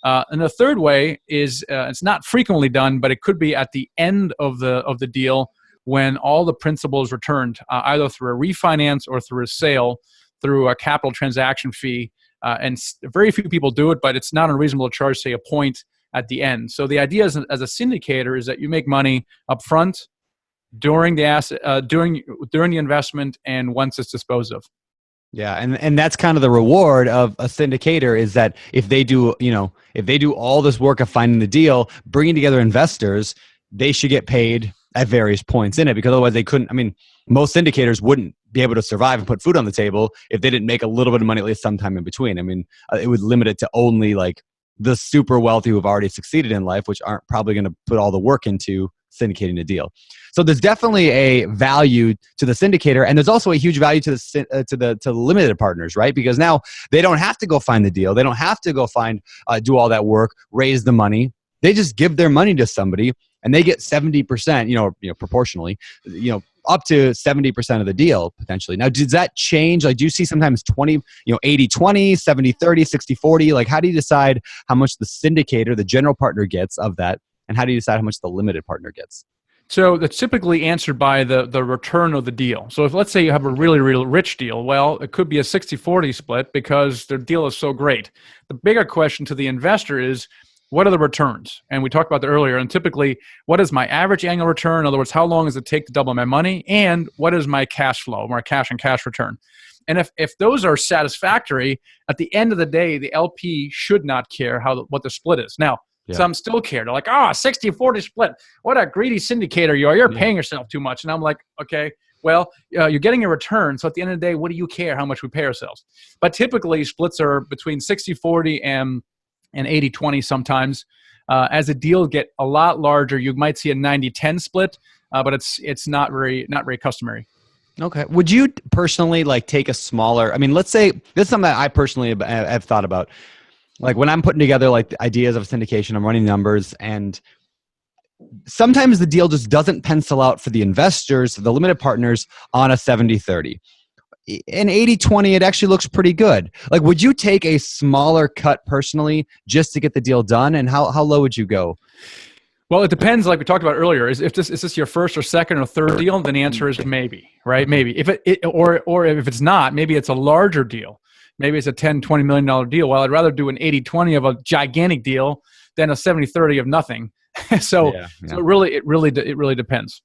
And the third way is it's not frequently done, but it could be at the end of the deal when all the principal is returned, either through a refinance or through a sale, through a capital transaction fee. And very few people do it, but it's not unreasonable to charge, say, a point at the end. So the idea as a syndicator is that you make money up front, during the asset, during the investment, and once it's disposed of. Yeah, and that's kind of the reward of a syndicator, is that if they do all this work of finding the deal, bringing together investors, they should get paid at various points in it, because otherwise they couldn't. I mean, most syndicators wouldn't be able to survive and put food on the table if they didn't make a little bit of money at least sometime in between. I mean, it would limit it to only like the super wealthy who have already succeeded in life, which aren't probably going to put all the work into syndicating a deal. So there's definitely a value to the syndicator, and there's also a huge value to the limited partners, right? Because now they don't have to go find the deal, they don't have to go find do all that work, raise the money. They just give their money to somebody, and they get 70%, proportionally, up to 70% of the deal potentially. Now, does that change? Like, do you see sometimes 80-20, 70-30, 60-40? Like, how do you decide how much the syndicator, the general partner, gets of that? And how do you decide how much the limited partner gets? So that's typically answered by the return of the deal. So if, let's say, you have a really, really rich deal, well, it could be a 60-40 split because their deal is so great. The bigger question to the investor is, what are the returns? And we talked about that earlier. And typically, what is my average annual return? In other words, how long does it take to double my money? And what is my cash flow, my cash and cash return? And if those are satisfactory, at the end of the day, the LP should not care what the split is. Now, some still care. They're like, 60-40 split. What a greedy syndicator you are. You're paying yourself too much. And I'm like, okay, well, you're getting a return. So at the end of the day, what do you care how much we pay ourselves? But typically, splits are between 60-40 and 80-20 sometimes. As the deals get a lot larger, you might see a 90-10 split, but it's not very customary. Okay. Would you personally take a smaller, let's say this is something that I personally have thought about. Like when I'm putting together the ideas of syndication, I'm running numbers, and sometimes the deal just doesn't pencil out for the investors, the limited partners, on a 70-30. In 80-20, it actually looks pretty good. Like, would you take a smaller cut personally just to get the deal done? And how low would you go? Well, it depends. Like we talked about earlier, is this your first or second or third deal? Then the answer is maybe, right? Maybe. If or if it's not, maybe it's a larger deal. Maybe it's a $10, $20 million deal. Well, I'd rather do an 80-20 of a gigantic deal than a 70-30 of nothing. So it really depends.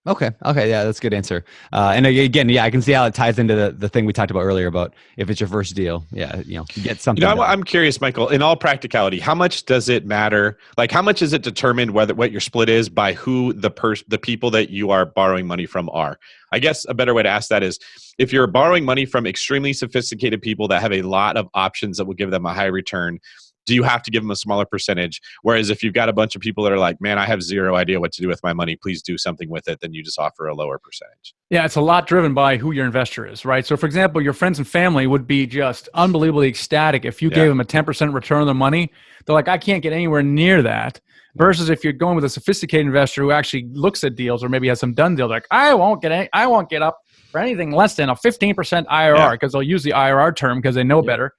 Okay. Yeah, that's a good answer. And again, I can see how it ties into the thing we talked about earlier about if it's your first deal. Yeah, you get something. I'm curious, Michael. In all practicality, how much does it matter? Like, how much is it determined what your split is by who the people that you are borrowing money from are? I guess a better way to ask that is, if you're borrowing money from extremely sophisticated people that have a lot of options that will give them a high return, do you have to give them a smaller percentage? Whereas if you've got a bunch of people that are like, man, I have zero idea what to do with my money, please do something with it, then you just offer a lower percentage. Yeah, it's a lot driven by who your investor is, right? So for example, your friends and family would be just unbelievably ecstatic if you gave them a 10% return on their money. They're like, I can't get anywhere near that. Versus if you're going with a sophisticated investor who actually looks at deals or maybe has some done deals, like, I won't get up for anything less than a 15% IRR, because they'll use the IRR term because they know better.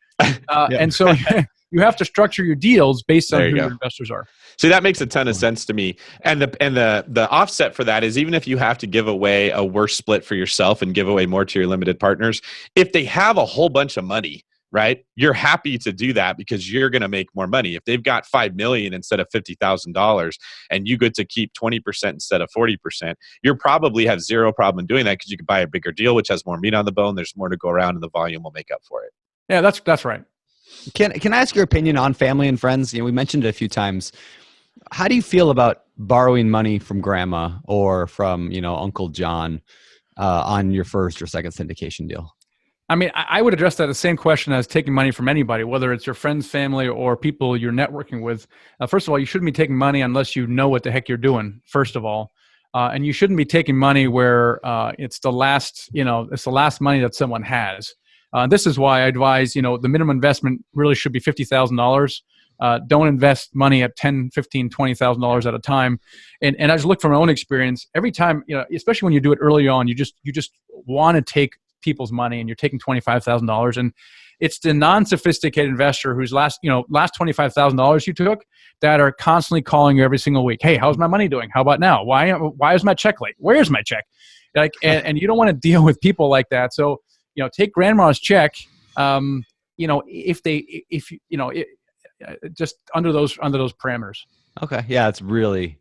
And so you have to structure your deals based on who your investors are. See, that makes a ton of sense to me. And the offset for that is, even if you have to give away a worse split for yourself and give away more to your limited partners, if they have a whole bunch of money, right, you're happy to do that because you're going to make more money. If they've got $5 million instead of $50,000 and you get to keep 20% instead of 40%, you probably have zero problem doing that because you can buy a bigger deal, which has more meat on the bone. There's more to go around, and the volume will make up for it. Yeah, that's right. Can I ask your opinion on family and friends? We mentioned it a few times. How do you feel about borrowing money from grandma or from Uncle John on your first or second syndication deal? I would address that the same question as taking money from anybody, whether it's your friends, family, or people you're networking with. First of all, you shouldn't be taking money unless you know what the heck you're doing, first of all. And you shouldn't be taking money where it's the last money that someone has. This is why I advise, the minimum investment really should be $50,000. Don't invest money at $10, $15, $20,000 at a time. And I just look from my own experience. Every time, especially when you do it early on, you just want to take people's money, and you're taking $25,000, and it's the non-sophisticated investor whose last $25,000 you took that are constantly calling you every single week. Hey, how's my money doing? How about now? Why is my check late? Where's my check? And you don't want to deal with people like that. So, take grandma's check. Just under those parameters. Okay. Yeah, that's really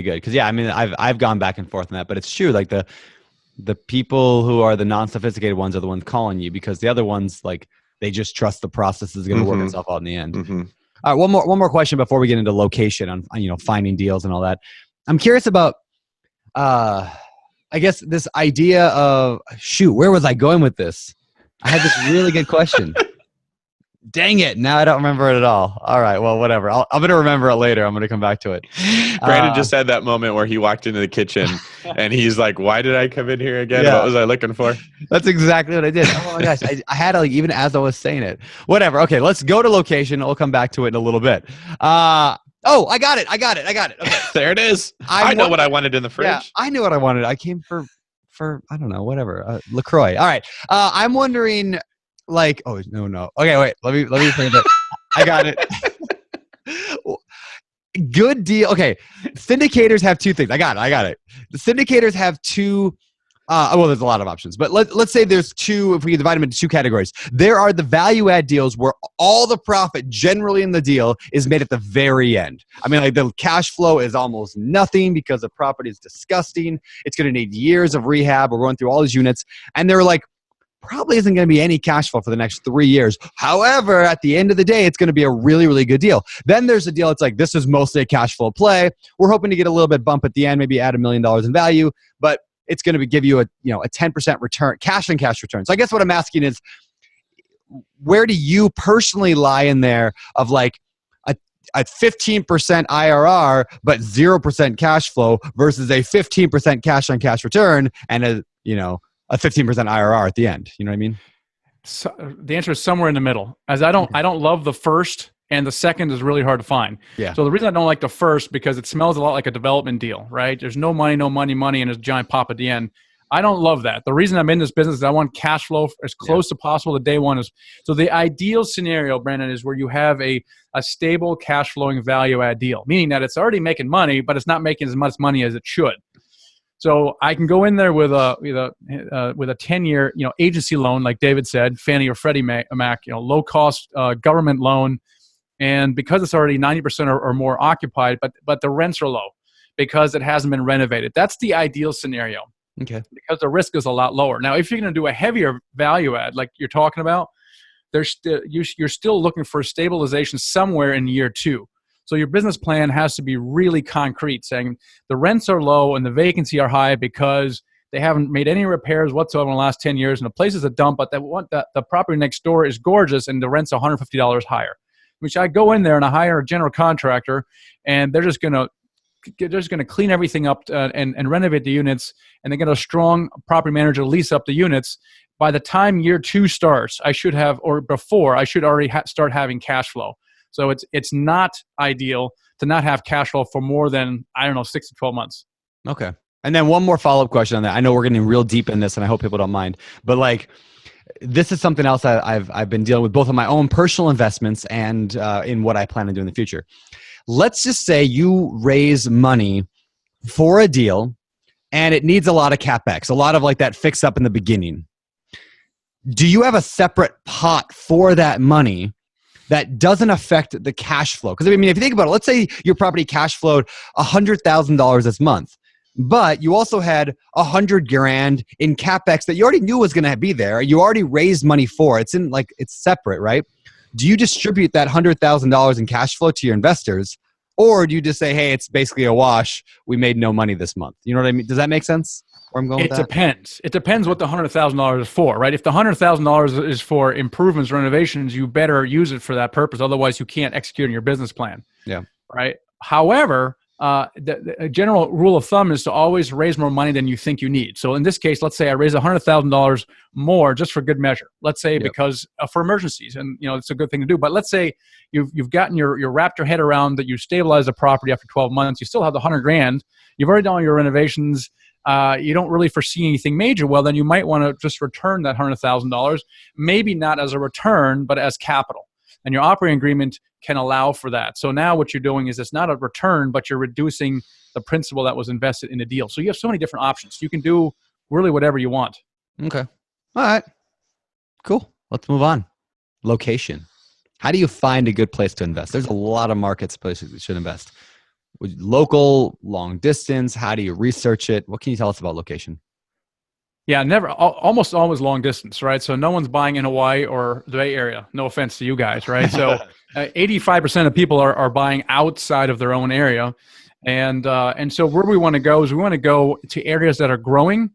good. Cause I mean, I've gone back and forth on that, but it's true. Like the people who are the non-sophisticated ones are the ones calling you, because the other ones, like, they just trust the process is going to work itself out in the end. All right. One more question before we get into location on, finding deals and all that. I'm curious about, I guess this idea of, where was I going with this? I had this really good question. Dang it. Now I don't remember it at all. All right. Well, whatever. I'm going to remember it later. I'm going to come back to it. Brandon just had that moment where he walked into the kitchen and he's like, why did I come in here again? Yeah. What was I looking for? That's exactly what I did. Oh my gosh. I had to, even as I was saying it. Whatever. Okay. Let's go to location. We'll come back to it in a little bit. I got it. Okay. There it is. I know what I wanted in the fridge. Yeah, I knew what I wanted. I came for I don't know, whatever. LaCroix. All right. I'm wondering, like, oh no. Okay, wait. Let me think of it. I got it. Good deal. Okay. Syndicators have two things. I got it. The syndicators have two. There's a lot of options, but let's say there's two. If we divide them into two categories, there are the value add deals where all the profit generally in the deal is made at the very end. I mean, like, the cash flow is almost nothing because the property is disgusting. It's going to need years of rehab. We're going through all these units, and they're like, probably isn't going to be any cash flow for the next 3 years. However, at the end of the day, it's going to be a really, really good deal. Then there's a deal. It's like, this is mostly a cash flow play. We're hoping to get a little bit bump at the end, maybe add $1 million in value, but it's going to give you a 10% return, cash and cash return. So I guess what I'm asking is, where do you personally lie in there of like a 15% IRR but 0% cash flow versus a 15% cash on cash return and a 15% IRR at the end? You know what I mean? So the answer is somewhere in the middle. As I don't love the first, and the second is really hard to find. Yeah. So the reason I don't like the first, because it smells a lot like a development deal, right? There's no money, and a giant pop at the end. I don't love that. The reason I'm in this business is I want cash flow as close to possible to day one. So the ideal scenario, Brandon, is where you have a stable cash flowing value add deal, meaning that it's already making money, but it's not making as much money as it should. So I can go in there with a 10-year agency loan, like David said, Fannie or Freddie Mac, low cost government loan. And because it's already 90% or more occupied, but the rents are low because it hasn't been renovated. That's the ideal scenario. Okay. Because the risk is a lot lower. Now, if you're going to do a heavier value add, like you're talking about, you're still looking for stabilization somewhere in year 2. So your business plan has to be really concrete, saying the rents are low and the vacancy are high because they haven't made any repairs whatsoever in the last 10 years, and the place is a dump, but the property next door is gorgeous and the rent's $150 higher. Which I go in there and I hire a general contractor, and they're just going to clean everything up and renovate the units, and they get a strong property manager to lease up the units. By the time year 2 starts, I should already start having cash flow. So it's not ideal to not have cash flow for more than, 6 to 12 months. Okay. And then one more follow-up question on that. I know we're getting real deep in this, and I hope people don't mind, but like, this is something else I've been dealing with both in my own personal investments and in what I plan to do in the future. Let's just say you raise money for a deal and it needs a lot of CapEx, a lot of like that fix up in the beginning. Do you have a separate pot for that money that doesn't affect the cash flow? Because I mean, if you think about it, let's say your property cash flowed $100,000 this month, but you also had $100,000 in CapEx that you already knew was going to be there. You already raised money for. It's separate, right? Do you distribute that $100,000 in cash flow to your investors, or do you just say, "Hey, it's basically a wash. We made no money this month"? You know what I mean? Does that make sense? Where I'm going with that? It depends. It depends what the $100,000 is for, right? If the $100,000 is for improvements, renovations, you better use it for that purpose. Otherwise, you can't execute on your business plan. Yeah. Right. However, the general rule of thumb is to always raise more money than you think you need. So in this case, let's say I raise $100,000 more just for good measure. Let's say because for emergencies, and it's a good thing to do. But let's say you've gotten your wrapped your head around that you stabilize the property after 12 months. You still have the $100,000. You've already done all your renovations. You don't really foresee anything major. Well, then you might want to just return that $100,000, maybe not as a return, but as capital. And your operating agreement can allow for that. So now what you're doing is it's not a return, but you're reducing the principal that was invested in the deal. So you have so many different options. You can do really whatever you want. Okay. All right. Cool. Let's move on. Location. How do you find a good place to invest? There's a lot of markets places you should invest. Local, long distance, how do you research it? What can you tell us about location? Yeah, almost always long distance, right? So no one's buying in Hawaii or the Bay Area. No offense to you guys, right? So 85% of people are buying outside of their own area. And so where we want to go is we want to go to areas that are growing,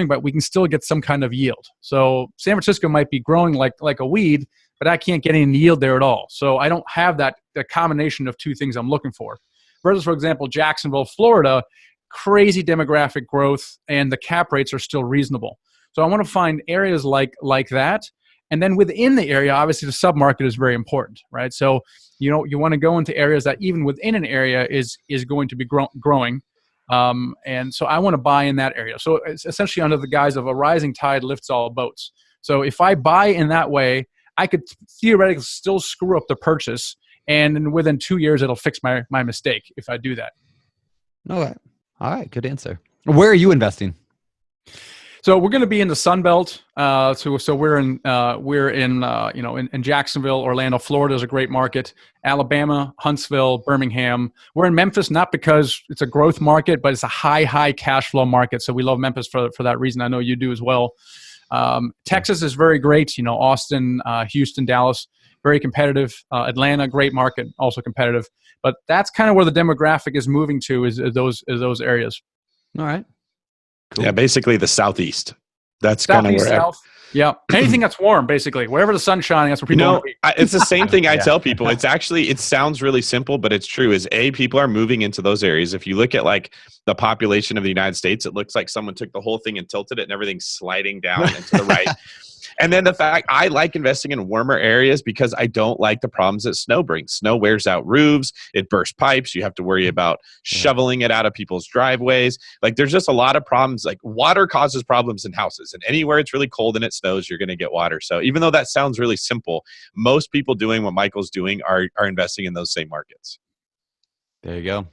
but we can still get some kind of yield. So San Francisco might be growing like a weed, but I can't get any yield there at all. So I don't have the combination of two things I'm looking for. Versus, for example, Jacksonville, Florida, crazy demographic growth, and the cap rates are still reasonable. So I want to find areas like that. And then within the area, obviously the submarket is very important, right? So, you want to go into areas that even within an area is going to be growing. And so I want to buy in that area. So it's essentially under the guise of a rising tide lifts all boats. So if I buy in that way, I could theoretically still screw up the purchase. And within 2 years, it'll fix my mistake if I do that. Okay. All right. Good answer. Where are you investing? So we're going to be in the Sun Belt. So we're in Jacksonville, Orlando. Florida is a great market. Alabama, Huntsville, Birmingham. We're in Memphis not because it's a growth market, but it's a high cash flow market. So we love Memphis for that reason. I know you do as well. Texas is very great. Austin, Houston, Dallas, very competitive. Atlanta, great market, also competitive. But that's kind of where the demographic is moving to is those areas. All right. Cool. Yeah, basically the Southeast. That's kind of where. South. Yeah, anything that's warm, basically. Wherever the sun's shining, that's where people want to be. It's the same thing I tell people. It's actually, it sounds really simple, but it's true. People are moving into those areas. If you look at like the population of the United States, it looks like someone took the whole thing and tilted it and everything's sliding down and to the right. And then the fact I like investing in warmer areas because I don't like the problems that snow brings. Snow wears out roofs, it bursts pipes. You have to worry about shoveling it out of people's driveways. Like there's just a lot of problems. Like water causes problems in houses, and anywhere it's really cold and it snows, you're going to get water. So even though that sounds really simple, most people doing what Michael's doing are investing in those same markets. There you go.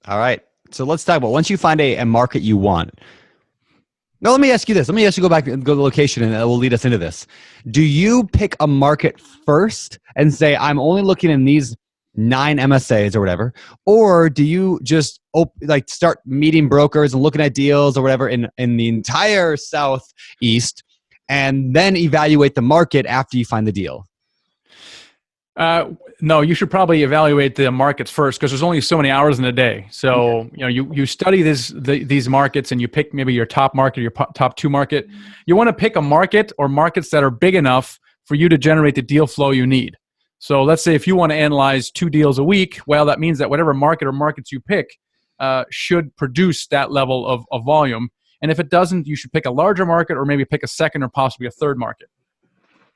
All right. So let's talk about once you find a market you want. Now, let me ask you this. Let me actually go back and go to the location, and that will lead us into this. Do you pick a market first and say, I'm only looking in these 9 MSAs or whatever? Or do you just start meeting brokers and looking at deals or whatever in the entire Southeast and then evaluate the market after you find the deal? No, you should probably evaluate the markets first because there's only so many hours in a day. So, you study these markets and you pick maybe your top market, your top 2 market. You want to pick a market or markets that are big enough for you to generate the deal flow you need. So let's say if you want to analyze 2 deals a week, well, that means that whatever market or markets you pick should produce that level of volume. And if it doesn't, you should pick a larger market or maybe pick a second or possibly a third market.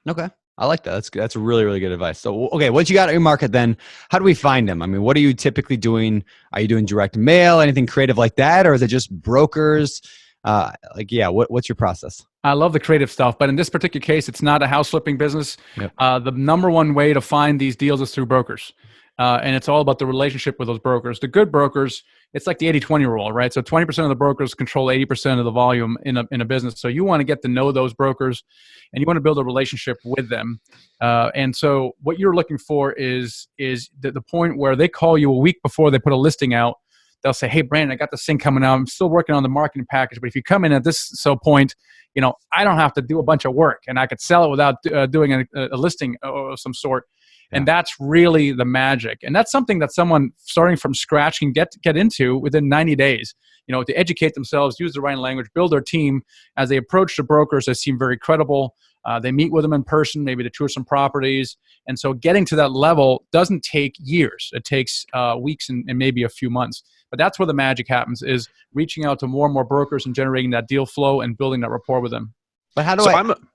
Okay. I like that. That's really, really good advice. So, okay, once you got your market, then how do we find them? I mean, what are you typically doing? Are you doing direct mail, anything creative like that? Or is it just brokers? What's your process? I love the creative stuff, but in this particular case, it's not a house flipping business. Yep. The number one way to find these deals is through brokers. And it's all about the relationship with those brokers. The good brokers, it's like the 80-20 rule, right? So 20% of the brokers control 80% of the volume in a business. So you want to get to know those brokers and you want to build a relationship with them. And so what you're looking for is the point where they call you a week before they put a listing out. They'll say, hey, Brandon, I got this thing coming out. I'm still working on the marketing package. But if you come in at this point, I don't have to do a bunch of work and I could sell it without doing a listing of some sort. And that's really the magic. And that's something that someone starting from scratch can get into within 90 days, to educate themselves, use the right language, build their team. As they approach the brokers, they seem very credible. They meet with them in person, maybe to tour some properties. And so getting to that level doesn't take years. It takes weeks and maybe a few months. But that's where the magic happens, is reaching out to more and more brokers and generating that deal flow and building that rapport with them. But how do Go I... ahead, Brandon.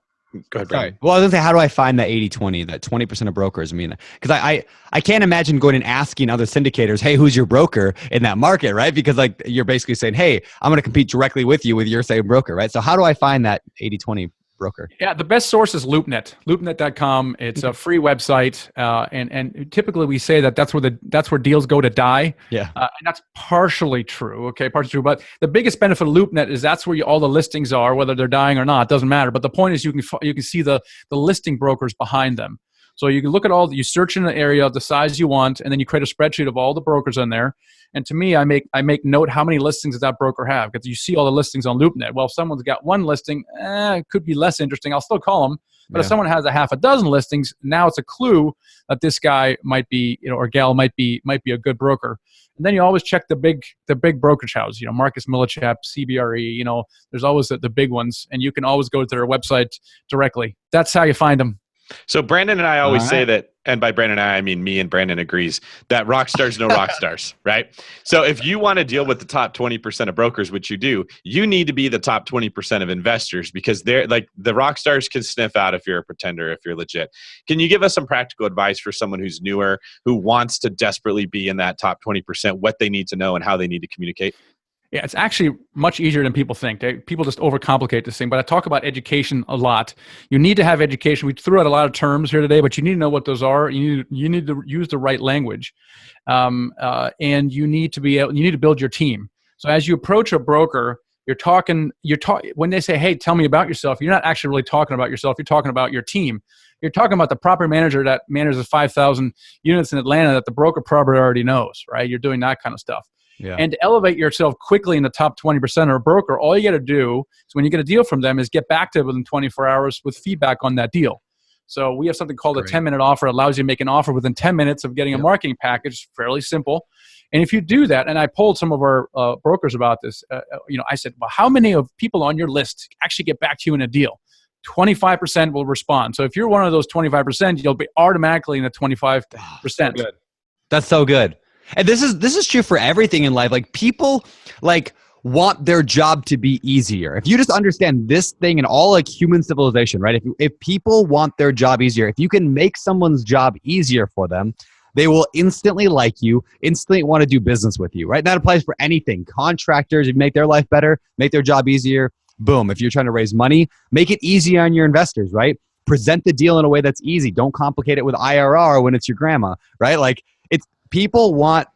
Sorry. Well, I was going to say, how do I find that 80-20, that 20% of brokers? I mean, because I can't imagine going and asking other syndicators, hey, who's your broker in that market, right? Because like you're basically saying, hey, I'm going to compete directly with you with your same broker, right? So how do I find that 80-20 broker? Yeah, the best source is Loopnet, loopnet.com. It's a free website, and typically we say that's where deals go to die. Yeah, and that's partially true. Okay, partially true. But the biggest benefit of Loopnet is that's where all the listings are, whether they're dying or not, doesn't matter. But the point is you can see the listing brokers behind them. So you can look at you search in an area of the size you want, and then you create a spreadsheet of all the brokers in there. And to me, I make note how many listings does that broker have, because you see all the listings on Loopnet. Well, if someone's got one listing, it could be less interesting. I'll still call them. But if someone has a half a dozen listings, now it's a clue that this guy might be, or gal might be a good broker. And then you always check the big brokerage houses, Marcus Millichap, CBRE, there's always the big ones, and you can always go to their website directly. That's how you find them. So Brandon and I always say that, and by Brandon and I mean me and Brandon agrees, that rock stars know rock stars, right? So if you want to deal with the top 20% of brokers, which you do, you need to be the top 20% of investors, because they're like, the rock stars can sniff out if you're a pretender, if you're legit. Can you give us some practical advice for someone who's newer, who wants to desperately be in that top 20%, what they need to know and how they need to communicate? Yeah, it's actually much easier than people think. People just overcomplicate this thing. But I talk about education a lot. You need to have education. We threw out a lot of terms here today, but you need to know what those are. You need to use the right language, and you need to build your team. So as you approach a broker, when they say, "Hey, tell me about yourself," you're not actually really talking about yourself. You're talking about your team. You're talking about the property manager that manages 5,000 units in Atlanta that the broker probably already knows, right? You're doing that kind of stuff. Yeah. And to elevate yourself quickly in the top 20% of a broker, all you got to do is when you get a deal from them is get back to them within 24 hours with feedback on that deal. So we have something called a 10-minute offer. It allows you to make an offer within 10 minutes of getting a marketing package. Fairly simple. And if you do that, and I polled some of our brokers about this, I said, well, how many of people on your list actually get back to you in a deal? 25% will respond. So if you're one of those 25%, you'll be automatically in the 25%. So good. That's so good. And this is true for everything in life. Like people want their job to be easier. If you just understand this thing in all human civilization, right? If people want their job easier, if you can make someone's job easier for them, they will instantly like you, instantly want to do business with you, right? And that applies for anything. Contractors, if you make their life better, make their job easier, boom. If you're trying to raise money, make it easy on your investors, right? Present the deal in a way that's easy. Don't complicate it with IRR when it's your grandma, right? People want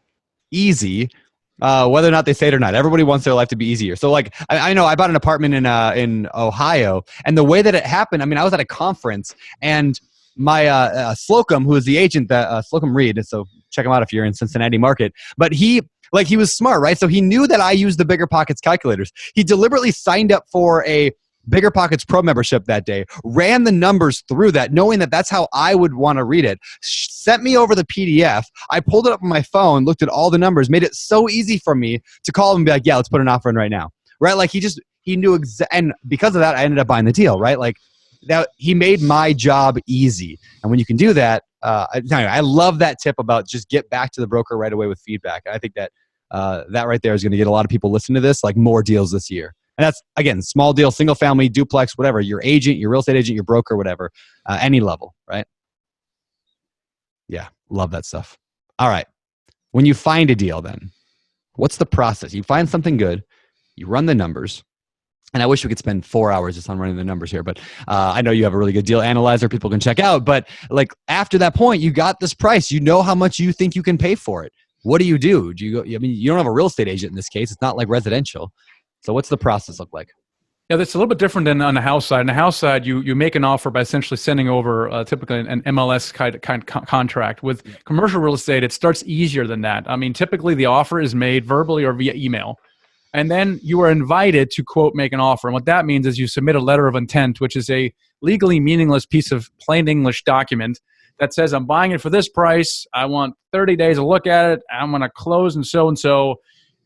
easy, whether or not they say it or not. Everybody wants their life to be easier. So I know I bought an apartment in Ohio, and the way that it happened, I was at a conference, and my Slocum, who is the agent, that Slocum Reed, so check him out if you're in Cincinnati market, but he was smart, right? So he knew that I used the BiggerPockets calculators. He deliberately signed up for a BiggerPockets Pro membership that day, ran the numbers through that, knowing that that's how I would want to read it, sent me over the PDF. I pulled it up on my phone, looked at all the numbers, made it so easy for me to call him and be like, yeah, let's put an offer in right now, right? He knew and because of that, I ended up buying the deal, right? He made my job easy. And when you can do that, I love that tip about just get back to the broker right away with feedback. I think that that right there is going to get a lot of people listening to this, more deals this year. And that's, again, small deal, single family, duplex, whatever, your agent, your real estate agent, your broker, whatever, any level, right? Yeah, love that stuff. All right. When you find a deal then, what's the process? You find something good, you run the numbers, and I wish we could spend 4 hours just on running the numbers here, but I know you have a really good deal analyzer people can check out, but after that point, you got this price, you know how much you think you can pay for it. What do? Do you go, you don't have a real estate agent in this case. It's not like residential. So what's the process look like? Yeah, that's a little bit different than on the house side. On the house side, you make an offer by essentially sending over typically an MLS kind of contract. With commercial real estate, it starts easier than that. Typically the offer is made verbally or via email. And then you are invited to, quote, make an offer. And what that means is you submit a letter of intent, which is a legally meaningless piece of plain English document that says, I'm buying it for this price. I want 30 days to look at it. I'm going to close and so.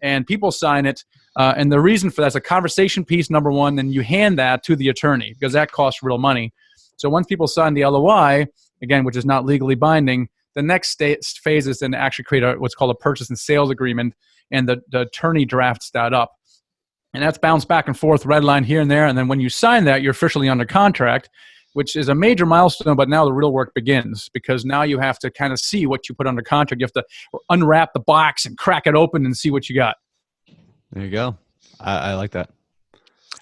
And people sign it. And the reason for that's a conversation piece, number one, then you hand that to the attorney because that costs real money. So once people sign the LOI, again, which is not legally binding, the next phase is then to actually create what's called a purchase and sales agreement, and the attorney drafts that up. And that's bounced back and forth, red line here and there. And then when you sign that, you're officially under contract, which is a major milestone. But now the real work begins, because now you have to kind of see what you put under contract. You have to unwrap the box and crack it open and see what you got. There you go. I like that.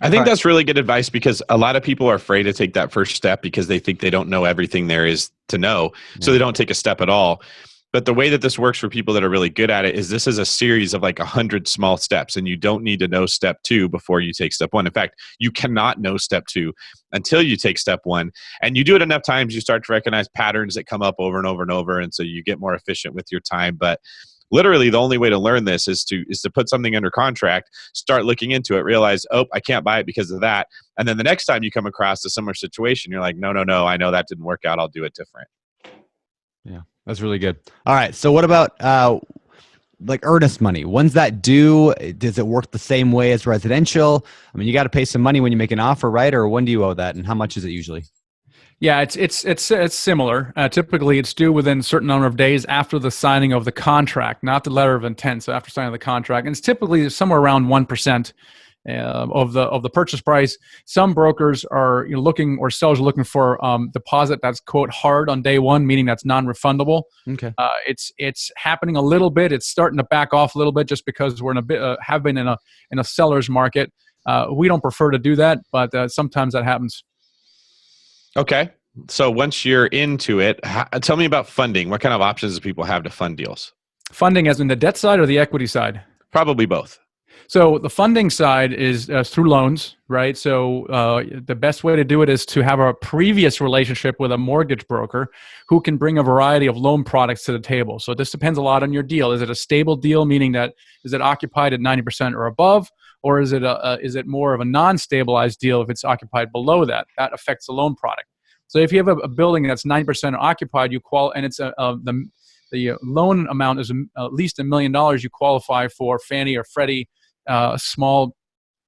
I think that's really good advice, because a lot of people are afraid to take that first step because they think they don't know everything there is to know. So they don't take a step at all. But the way that this works for people that are really good at it is this is a series of like 100 small steps, and you don't need to know step 2 before you take step 1. In fact, you cannot know step 2 until you take step 1. And you do it enough times, you start to recognize patterns that come up over and over and over. And so you get more efficient with your time. But literally the only way to learn this is to put something under contract, start looking into it, realize, oh, I can't buy it because of that. And then the next time you come across a similar situation, you're like, no, I know that didn't work out. I'll do it different. Yeah, that's really good. All right. So what about like earnest money? When's that due? Does it work the same way as residential? I mean, you got to pay some money when you make an offer, right? Or when do you owe that? And how much is it usually? Yeah, it's similar. Typically, it's due within a certain number of days after the signing of the contract, not the letter of intent. So after signing the contract, and it's typically somewhere around 1% of the purchase price. Some brokers are looking, or sellers are looking for deposit that's quote hard on day one, meaning that's non-refundable. Okay. It's happening a little bit. It's starting to back off a little bit, just because we're in a bit have been in a seller's market. We don't prefer to do that, but sometimes that happens. Okay. So once you're into it, tell me about funding. What kind of options do people have to fund deals? Funding as in the debt side or the equity side? Probably both. So the funding side is through loans, right? So the best way to do it is to have a previous relationship with a mortgage broker who can bring a variety of loan products to the table. So this depends a lot on your deal. Is it a stable deal, meaning that is it occupied at 90% or above? Or is it more of a non-stabilized deal if it's occupied below that? That affects the loan product. So if you have a building that's 90% occupied, and it's the loan amount is at least $1 million, you qualify for Fannie or Freddie small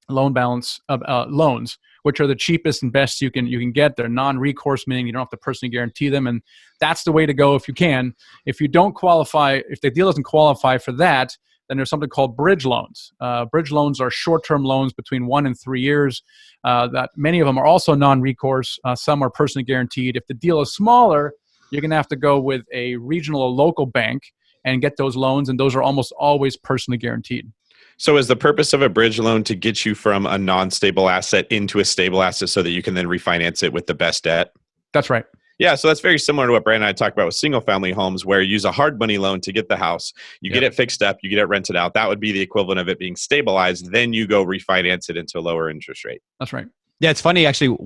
loan balance loans, which are the cheapest and best you can get. They're non-recourse, meaning you don't have to personally guarantee them, and that's the way to go if you can. If you don't qualify, if the deal doesn't qualify for that, then there's something called bridge loans. Bridge loans are short-term loans between 1 and 3 years. That many of them are also non-recourse. Some are personally guaranteed. If the deal is smaller, you're going to have to go with a regional or local bank and get those loans, and those are almost always personally guaranteed. So is the purpose of a bridge loan to get you from a non-stable asset into a stable asset so that you can then refinance it with the best debt? That's right. Yeah, so that's very similar to what Brandon and I talked about with single-family homes, where you use a hard money loan to get the house. You get it fixed up, you get it rented out. That would be the equivalent of it being stabilized. Then you go refinance it into a lower interest rate. That's right. Yeah, it's funny actually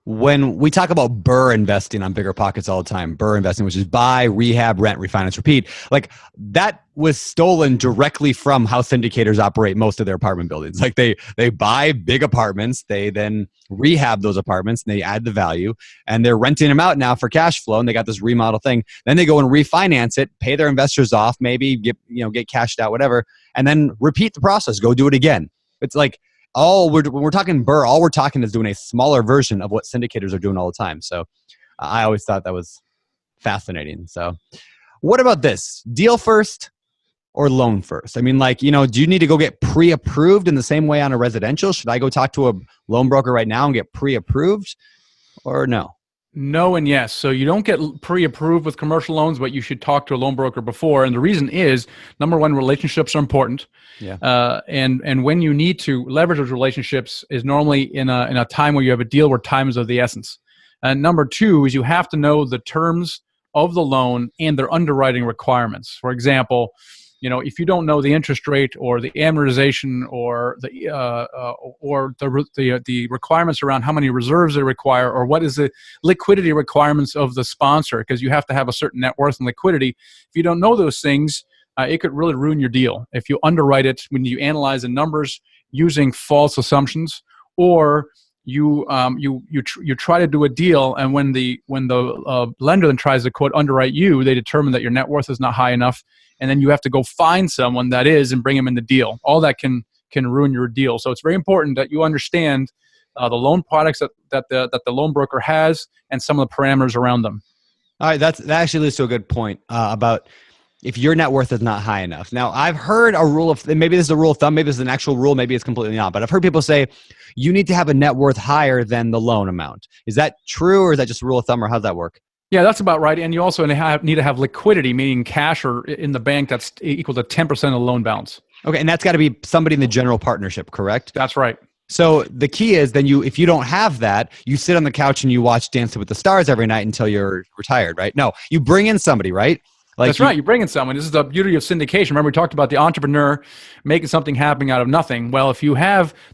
when we talk about BRRRR investing on BiggerPockets all the time, BRRRR investing, which is buy, rehab, rent, refinance, repeat, like that was stolen directly from how syndicators operate most of their apartment buildings. Like they buy big apartments, they then rehab those apartments, and they add the value, and they're renting them out now for cash flow, and they got this remodel thing. Then they go and refinance it, pay their investors off, maybe get cashed out, whatever, and then repeat the process, go do it again. It's like, when we're talking BRRRR, all we're talking is doing a smaller version of what syndicators are doing all the time. So I always thought that was fascinating. So what about this? Deal first or loan first? I mean, do you need to go get pre-approved in the same way on a residential? Should I go talk to a loan broker right now and get pre-approved, or no? No and yes. So you don't get pre-approved with commercial loans, but you should talk to a loan broker before. And the reason is, number one, relationships are important. Yeah. And when you need to leverage those relationships is normally in a time where you have a deal where time is of the essence. And number two is you have to know the terms of the loan and their underwriting requirements. For example, if you don't know the interest rate or the amortization or the requirements around how many reserves they require, or what is the liquidity requirements of the sponsor, because you have to have a certain net worth and liquidity. If you don't know those things, it could really ruin your deal if you underwrite it when you analyze the numbers using false assumptions, or you try to do a deal, and when the lender then tries to quote underwrite you, they determine that your net worth is not high enough, and then you have to go find someone that is and bring them in the deal. All that can ruin your deal. So it's very important that you understand the loan products that the loan broker has, and some of the parameters around them. All right, that actually leads to a good point about if your net worth is not high enough. Now, I've heard a rule of, maybe this is a rule of thumb, maybe this is an actual rule, maybe it's completely not, but I've heard people say you need to have a net worth higher than the loan amount. Is that true, or is that just a rule of thumb, or how's that work? Yeah, that's about right. And you also need to have liquidity, meaning cash or in the bank that's equal to 10% of the loan balance. Okay, and that's got to be somebody in the general partnership, correct? That's right. So the key is then if you don't have that, you sit on the couch and you watch Dancing with the Stars every night until you're retired, right? No, you bring in somebody, right? That's right. You bring in someone. This is the beauty of syndication. Remember, we talked about the entrepreneur making something happen out of nothing. Well, if you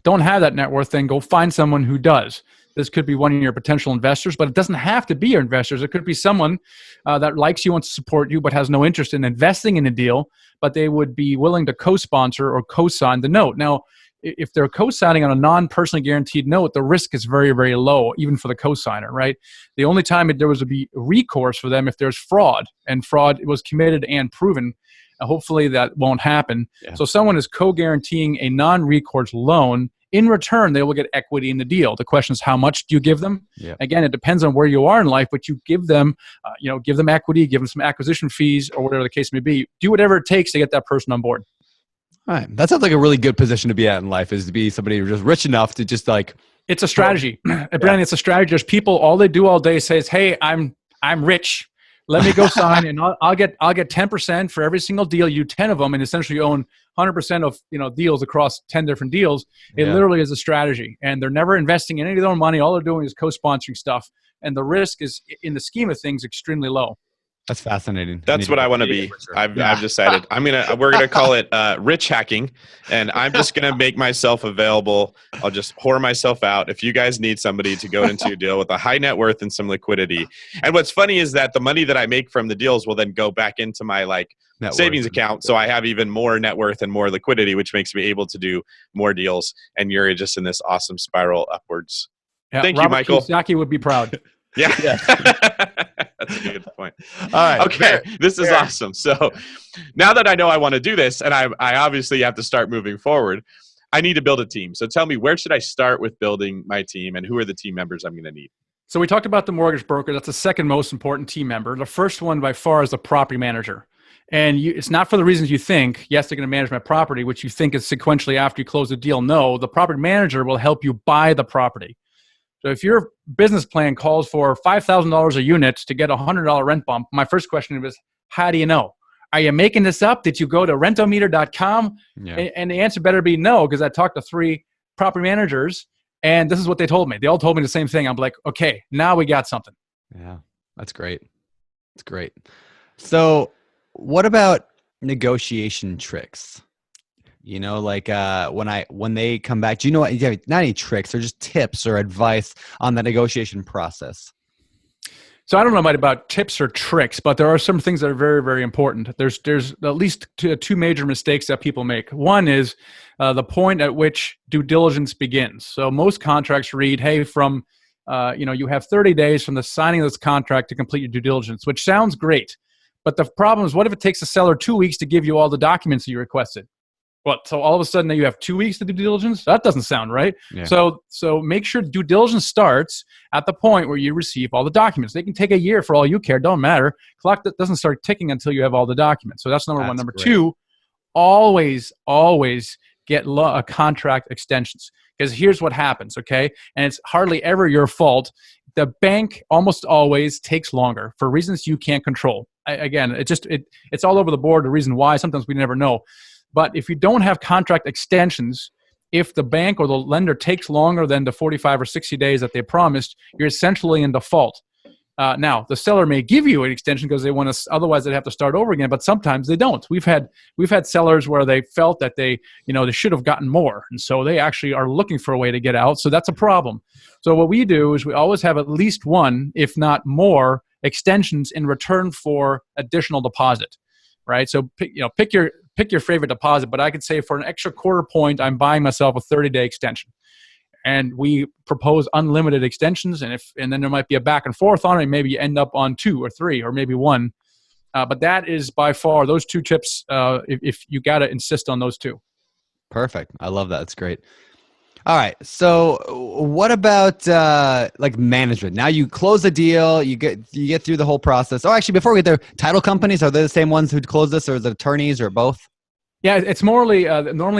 don't have that net worth, then go find someone who does. This could be one of your potential investors, but it doesn't have to be your investors. It could be someone that likes you, wants to support you, but has no interest in investing in a deal, but they would be willing to co-sponsor or co-sign the note. Now, if they're co-signing on a non-personally guaranteed note, the risk is very, very low, even for the co-signer, right? The only time there was to be recourse for them if there's fraud, and fraud was committed and proven. Hopefully that won't happen. Yeah. So someone is co-guaranteeing a non-recourse loan. In return, they will get equity in the deal. The question is, how much do you give them? Yeah. Again, it depends on where you are in life, but you give them, give them equity, give them some acquisition fees, or whatever the case may be. Do whatever it takes to get that person on board. All right. That sounds like a really good position to be at in life, is to be somebody who's just rich enough to just like. It's a strategy. Brandon, it's a strategy. There's people, all they do all day says, hey, I'm rich. Let me go sign, and I'll get 10% for every single deal. You 10 of them, and essentially own 100% of deals across 10 different deals. It literally is a strategy, and they're never investing in any of their own money. All they're doing is co-sponsoring stuff, and the risk is, in the scheme of things, extremely low. That's fascinating. That's what I want to be. I've decided. We're gonna call it rich hacking, and I'm just gonna make myself available. I'll just whore myself out. If you guys need somebody to go into a deal with a high net worth and some liquidity, and what's funny is that the money that I make from the deals will then go back into my savings account, so I have even more net worth and more liquidity, which makes me able to do more deals. And you're just in this awesome spiral upwards. Yeah, Thank Robert you, Michael. Kiyosaki would be proud. Yeah. That's a good point. All right. Okay. This is awesome. So now that I know I want to do this, and I obviously have to start moving forward, I need to build a team. So tell me, where should I start with building my team, and who are the team members I'm going to need? So we talked about the mortgage broker. That's the second most important team member. The first one by far is the property manager. And it's not for the reasons you think. Yes, they're going to manage my property, which you think is sequentially after you close the deal. No, the property manager will help you buy the property. So if your business plan calls for $5,000 a unit to get a $100 rent bump, my first question is, how do you know? Are you making this up? Did you go to rentometer.com? Yeah. And the answer better be no, because I talked to 3 property managers, and this is what they told me. They all told me the same thing. I'm like, okay, now we got something. Yeah, that's great. That's great. So what about negotiation tricks? When they come back, do you know what? Not any tricks, or just tips or advice on the negotiation process? So I don't know about tips or tricks, but there are some things that are very, very important. There's at least two major mistakes that people make. One is the point at which due diligence begins. So most contracts read, hey, from you have 30 days from the signing of this contract to complete your due diligence, which sounds great. But the problem is, what if it takes the seller 2 weeks to give you all the documents that you requested? What? So all of a sudden you have 2 weeks to do due diligence? That doesn't sound right. Yeah. So make sure due diligence starts at the point where you receive all the documents. They can take a year for all you care. Don't matter. Clock that doesn't start ticking until you have all the documents. So that's number one. Number two, always get contract extensions, because here's what happens. Okay, and it's hardly ever your fault. The bank almost always takes longer for reasons you can't control. It's all over the board. The reason why, sometimes we never know. But if you don't have contract extensions, if the bank or the lender takes longer than the 45 or 60 days that they promised, you're essentially in default. Now, the seller may give you an extension because they want to, otherwise they'd have to start over again, but sometimes they don't. We've had sellers where they felt that they should have gotten more, and so they actually are looking for a way to get out. So that's a problem. So what we do is we always have at least one, if not more, extensions in return for additional deposit. Right? So pick your favorite deposit, but I could say for an extra quarter point, I'm buying myself a 30-day extension. And we propose unlimited extensions, and then there might be a back and forth on it, and maybe you end up on 2 or 3 or maybe 1. But that is by far those 2 tips, if you got to insist on those 2. Perfect. I love that. That's great. All right. So what about like management? Now you close the deal, you get through the whole process. Oh, actually, before we get there, title companies, are they the same ones who close this, or is it attorneys, or both? Yeah, it's normally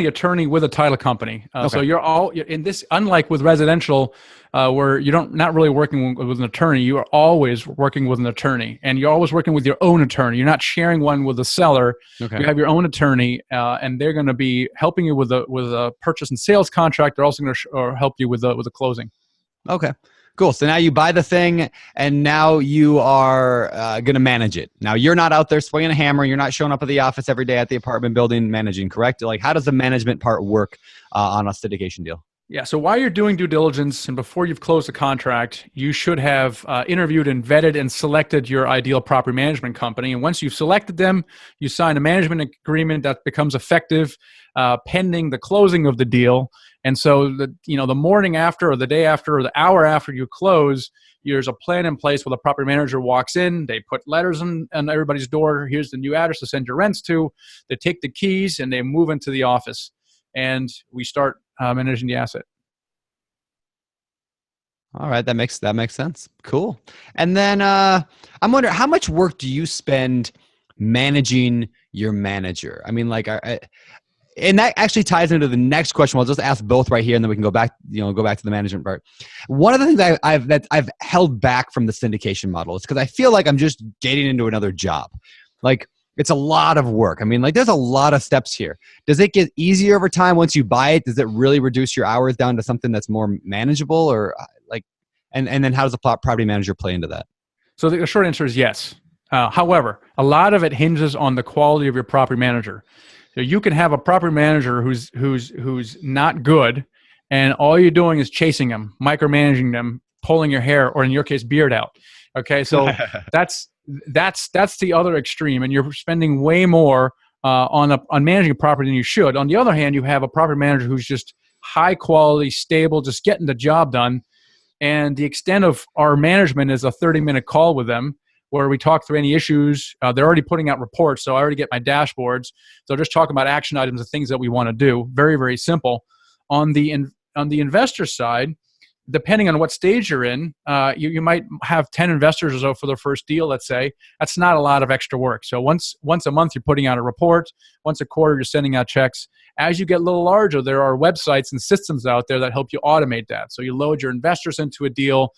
attorney with a title company. So Okay. you're in this, unlike with residential, where you not really working with an attorney. You are always working with an attorney, and you're always working with your own attorney. You're not sharing one with the seller. Okay. You have your own attorney, and they're going to be helping you with a purchase and sales contract. They're also going to help you with a closing. Okay. Cool. So now you buy the thing, and now you are going to manage it. Now you're not out there swinging a hammer. You're not showing up at the office every day at the apartment building managing, correct? Like, how does the management part work on a syndication deal? Yeah. So while you're doing due diligence and before you've closed the contract, you should have interviewed and vetted and selected your ideal property management company. And once you've selected them, you sign a management agreement that becomes effective pending the closing of the deal. And so the morning after, or the day after, or the hour after you close, there's a plan in place where the property manager walks in. They put letters on everybody's door. Here's the new address to send your rents to. They take the keys and they move into the office, and we start managing the asset. All right, that makes sense. Cool. And then I'm wondering, how much work do you spend managing your manager? I mean, like, and that actually ties into the next question. I'll just ask both right here, and then we can go back to the management part. One of the things I've held back from the syndication model is because I feel like I'm just getting into another job. Like, it's a lot of work. I mean, like, there's a lot of steps here. Does it get easier over time once you buy it? Does it really reduce your hours down to something that's more manageable, or like, and then how does the property manager play into that? So the short answer is yes. However, a lot of it hinges on the quality of your property manager. So you can have a property manager who's not good, and all you're doing is chasing them, micromanaging them, pulling your hair, or in your case, beard out. Okay, so that's the other extreme, and you're spending way more on managing a property than you should. On the other hand, you have a property manager who's just high quality, stable, just getting the job done. And the extent of our management is a 30-minute call with them where we talk through any issues. They're already putting out reports, so I already get my dashboards. So just talking about action items and things that we want to do. Very, very simple. On the investor side, depending on what stage you're in, you might have 10 investors or so for the first deal, let's say. That's not a lot of extra work. So once a month, you're putting out a report. Once a quarter, you're sending out checks. As you get a little larger, there are websites and systems out there that help you automate that. So you load your investors into a deal.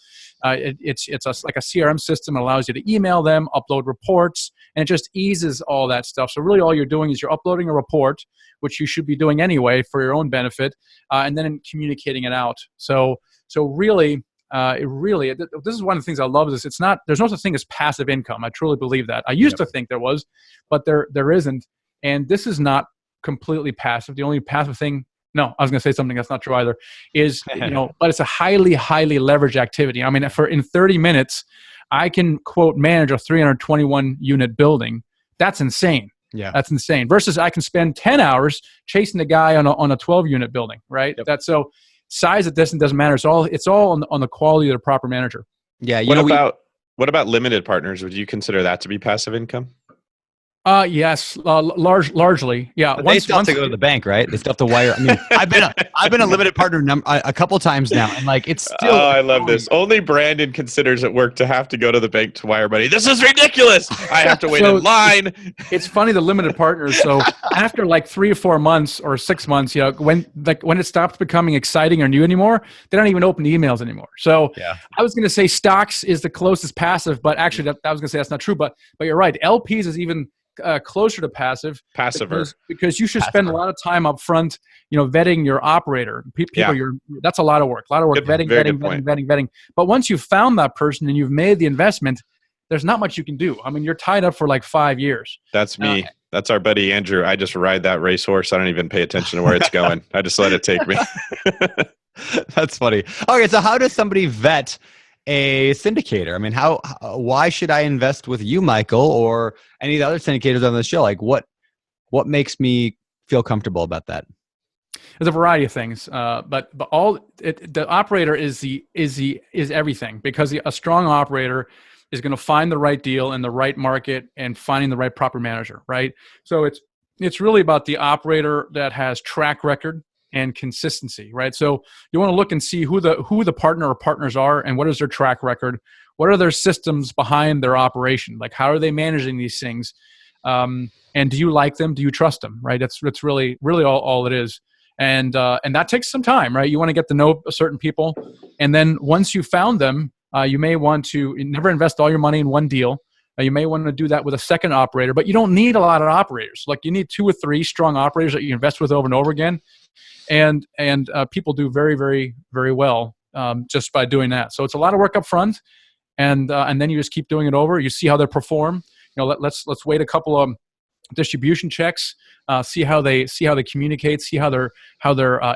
It's like a CRM system. It allows you to email them, upload reports, and it just eases all that stuff. So really all you're doing is you're uploading a report, which you should be doing anyway for your own benefit, and then communicating it out. So really, this is one of the things I love is there's no such thing as passive income. I truly believe that. I used to think there was, but there isn't. And this is not completely passive. The only passive thing, no, I was going to say something that's not true either, is, but it's a highly, highly leveraged activity. I mean, in 30 minutes, I can quote manage a 321 unit building. That's insane. Yeah. That's insane. Versus I can spend 10 hours chasing the guy on a 12 unit building, right? Yep. That's so size of this doesn't matter. It's all on the quality of the proper manager. Yeah. What about limited partners? Would you consider that to be passive income? Yes, largely, yeah. But they still have to go to the bank, right? They still have to wire. I mean, I've been a limited partner a couple times now, and like it's still. Oh, I love this. Only Brandon considers it work to have to go to the bank to wire money. This is ridiculous. I have to wait in line. It's funny, the limited partners. So after like 3 or 4 months or 6 months, when it stops becoming exciting or new anymore, they don't even open emails anymore. So yeah. I was going to say stocks is the closest passive, but actually I was going to say that's not true. But you're right. LPs is even closer to passive because you should spend a lot of time up front, vetting your operator. That's a lot of work. Vetting. But once you've found that person and you've made the investment, there's not much you can do. I mean, you're tied up for like 5 years. That's me. That's our buddy Andrew. I just ride that racehorse. I don't even pay attention to where it's going. I just let it take me. That's funny. Okay, so how does somebody vet a syndicator? I mean, why should I invest with you, Michael, or any of the other syndicators on the show? Like, what makes me feel comfortable about that? There's a variety of things, but the operator is everything, because a strong operator is going to find the right deal in the right market and finding the right proper manager, right? So it's really about the operator that has track record, and consistency, right? So you want to look and see who the partner or partners are and what is their track record. What are their systems behind their operation? Like, how are they managing these things? And do you like them? Do you trust them? Right? That's really all it is. And that takes some time, right? You want to get to know certain people, and then once you found them, you may want to never invest all your money in one deal. You may want to do that with a second operator, but you don't need a lot of operators. Like, you need 2 or 3 strong operators that you invest with over and over again, and people do very, very, very well just by doing that. So it's a lot of work up front, and then you just keep doing it over. You see how they perform. Let's wait a couple of distribution checks, see how they communicate, see how they're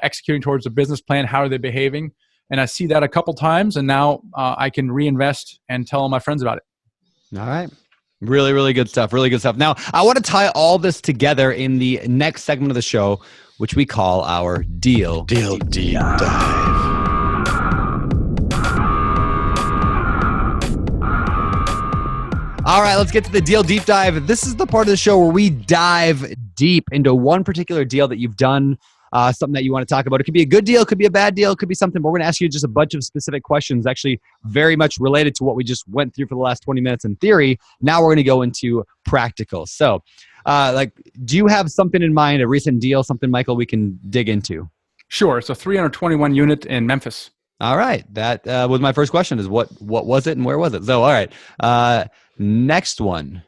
executing towards the business plan, how are they behaving, and I see that a couple times, and now I can reinvest and tell all my friends about it. All right. Really, really good stuff. Really good stuff. Now, I want to tie all this together in the next segment of the show, which we call our Deal Deep Dive. All right, let's get to the Deal Deep Dive. This is the part of the show where we dive deep into one particular deal that you've done, something that you want to talk about. It could be a good deal, it could be a bad deal, it could be something. We're going to ask you just a bunch of specific questions, actually very much related to what we just went through for the last 20 minutes in theory. Now we're going to go into practical. So, do you have something in mind, a recent deal, something, Michael, we can dig into? Sure. It's a 321 unit in Memphis. All right. That was my first question, is what was it and where was it? So, all right. Next one.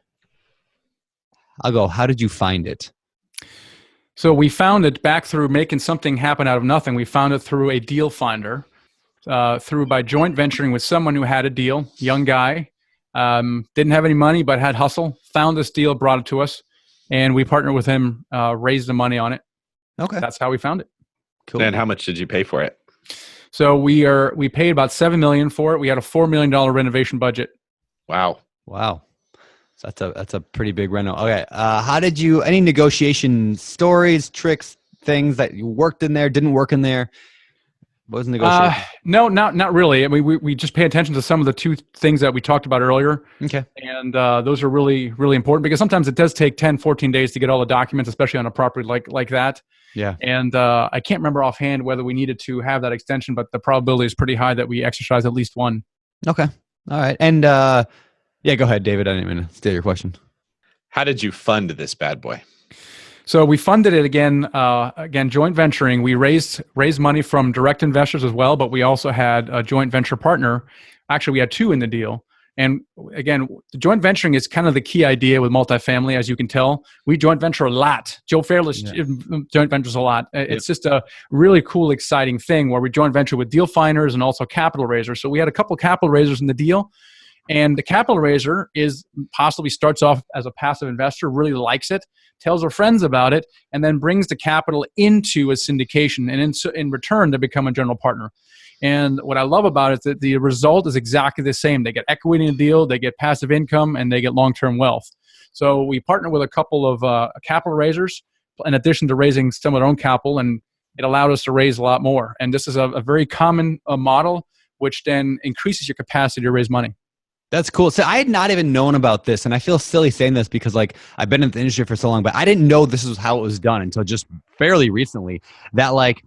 I'll go, how did you find it? So we found it back through making something happen out of nothing. We found it through a deal finder, by joint venturing with someone who had a deal, young guy, didn't have any money but had hustle, found this deal, brought it to us, and we partnered with him, raised the money on it. Okay. That's how we found it. Cool. And how much did you pay for it? So we paid about $7 million for it. We had a $4 million renovation budget. Wow. So that's a pretty big reno. Okay. How did you, any negotiation stories, tricks, things that you worked in there, didn't work in there? What was negotiation? No, not really. I mean, we just pay attention to some of the 2 things that we talked about earlier. Okay. And those are really, really important, because sometimes it does take 10, 14 days to get all the documents, especially on a property like that. Yeah. And I can't remember offhand whether we needed to have that extension, but the probability is pretty high that we exercise at least one. Okay. All right. And yeah, go ahead, David. I didn't even steal your question. How did you fund this bad boy? So we funded it again, joint venturing. We raised money from direct investors as well, but we also had a joint venture partner. Actually, we had 2 in the deal. And again, the joint venturing is kind of the key idea with multifamily, as you can tell. We joint venture a lot. Joe Fairless joint ventures a lot. It's just a really cool, exciting thing where we joint venture with deal finders and also capital raisers. So we had a couple capital raisers in the deal. And the capital raiser possibly starts off as a passive investor, really likes it, tells her friends about it, and then brings the capital into a syndication. And in return, they become a general partner. And what I love about it is that the result is exactly the same. They get equity in the deal, they get passive income, and they get long-term wealth. So we partner with a couple of capital raisers in addition to raising some of their own capital, and it allowed us to raise a lot more. And this is a very common model, which then increases your capacity to raise money. That's cool. So I had not even known about this, and I feel silly saying this because like I've been in the industry for so long, but I didn't know this is how it was done until just fairly recently. That like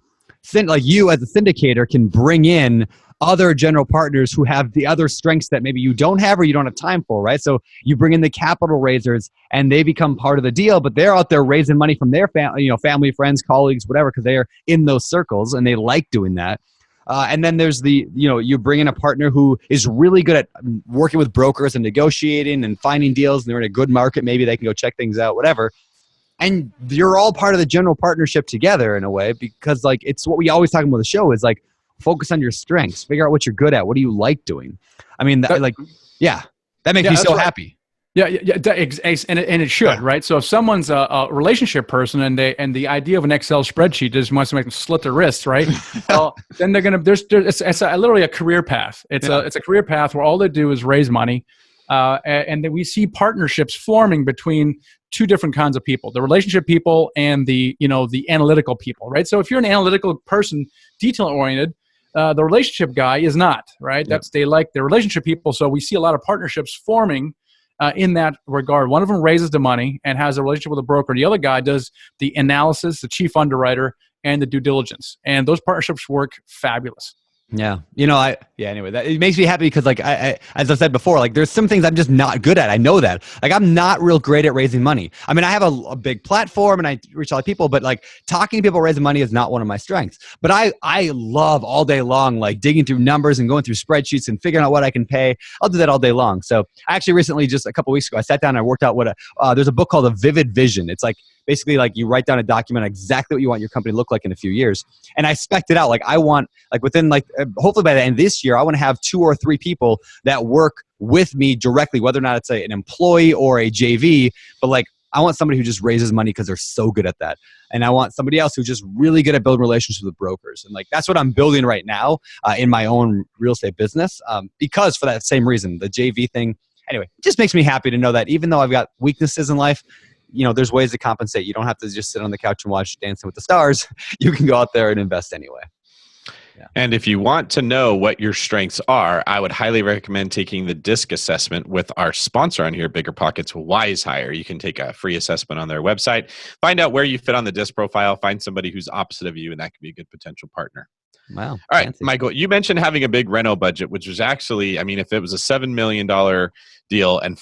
you as a syndicator can bring in other general partners who have the other strengths that maybe you don't have or you don't have time for, right? So you bring in the capital raisers and they become part of the deal, but they're out there raising money from their family, friends, colleagues, whatever, because they are in those circles and they like doing that. And then there's you bring in a partner who is really good at working with brokers and negotiating and finding deals, and they're in a good market. Maybe they can go check things out, whatever. And you're all part of the general partnership together in a way, because like it's what we always talk about the show is like focus on your strengths, figure out what you're good at. What do you like doing? I mean, that makes me so happy. Yeah, and it should, right? So if someone's a relationship person and the idea of an Excel spreadsheet just wants to make them slit their wrists, right? Well, then they're gonna it's literally a career path. It's a career path where all they do is raise money, and then we see partnerships forming between 2 different kinds of people: the relationship people and the analytical people, right? So if you're an analytical person, detail oriented, the relationship guy is not, right? Yep. They like the relationship people. So we see a lot of partnerships forming. In that regard, one of them raises the money and has a relationship with a broker. The other guy does the analysis, the chief underwriter, and the due diligence. And those partnerships work fabulous. Yeah. Anyway, it makes me happy because I as I said before, like there's some things I'm just not good at. I know that. Like I'm not real great at raising money. I mean, I have a big platform and I reach a lot of people, but like talking to people raising money is not one of my strengths. But I love all day long, like digging through numbers and going through spreadsheets and figuring out what I can pay. I'll do that all day long. So I actually recently, just a couple weeks ago, I sat down and I worked out there's a book called A Vivid Vision. It's like, basically like you write down a document exactly what you want your company to look like in a few years. And I spec'd it out. Like I want, like within hopefully by the end of this year, I want to have 2 or 3 people that work with me directly, whether or not it's an employee or a JV, but like I want somebody who just raises money because they're so good at that. And I want somebody else who's just really good at building relationships with brokers. And like, that's what I'm building right now in my own real estate business. Because for that same reason, the JV thing, anyway, it just makes me happy to know that even though I've got weaknesses in life, there's ways to compensate. You don't have to just sit on the couch and watch Dancing with the Stars. You can go out there and invest anyway. Yeah. And if you want to know what your strengths are, I would highly recommend taking the DISC assessment with our sponsor on here, BiggerPockets, Wise Hire. You can take a free assessment on their website, find out where you fit on the DISC profile, find somebody who's opposite of you, and that could be a good potential partner. Wow. All right, fancy. Michael, you mentioned having a big reno budget, which was actually, I mean, if it was a $7 million deal and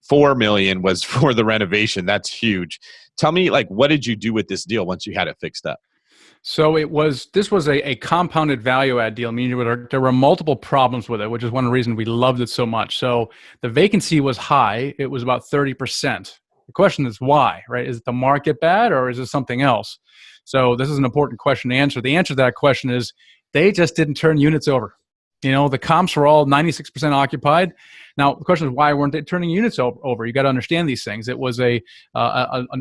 $4 million was for the renovation, that's huge. Tell me, like, what did you do with this deal once you had it fixed up? So this was a compounded value add deal, meaning there were multiple problems with it, which is one of the reasons we loved it so much. So the vacancy was high. It was about 30%. The question is why, right? Is the market bad or is it something else? So this is an important question to answer. The answer to that question is they just didn't turn units over. The comps were all 96% occupied. Now, the question is, why weren't they turning units over? You got to understand these things. It was an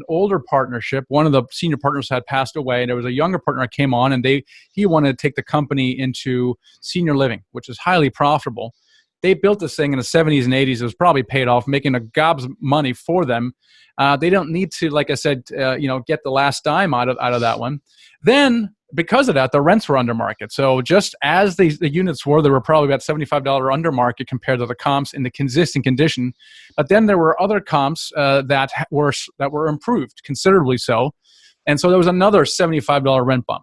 older partnership. One of the senior partners had passed away, and there was a younger partner that came on, and he wanted to take the company into senior living, which is highly profitable. They built this thing in the 70s and 80s. It was probably paid off, making a gobs of money for them. They don't need to, like I said, get the last dime out of that one. Then, because of that, the rents were under market. So just as the units were, they were probably about $75 under market compared to the comps in the existing condition. But then there were other comps that were improved considerably so. And so there was another $75 rent bump.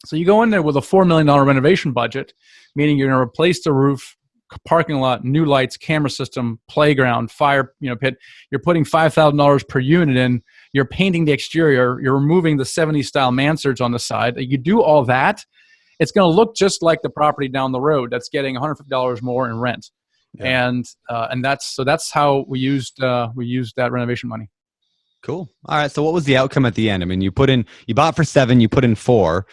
So you go in there with a $4 million renovation budget, meaning you're going to replace the roof, parking lot, new lights, camera system, playground, fire pit. You're putting $5,000 per unit in. You're painting the exterior. You're removing the 70s style mansards on the side. You do all that, it's going to look just like the property down the road that's getting $150 more in rent. Yeah. And that's how we used that renovation money. Cool. All right. So what was the outcome at the end? I mean, you bought for 7, you put in 4.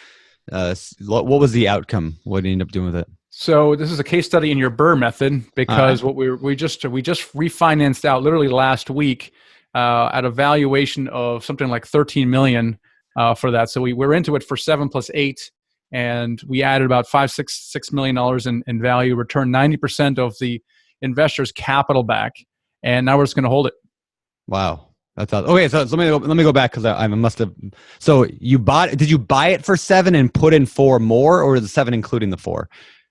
What was the outcome? What did you end up doing with it? So this is a case study in your BRRRR method because what we just refinanced out literally last week at a valuation of something like $13 million for that. So we're into it for 7 + 8, and we added about $6 million in value, returned 90% of the investor's capital back, and now we're just going to hold it. Wow. That's awesome. Okay, so let me go back because I must have. So did you buy it for 7 and put in 4 more, or is the 7 including the 4?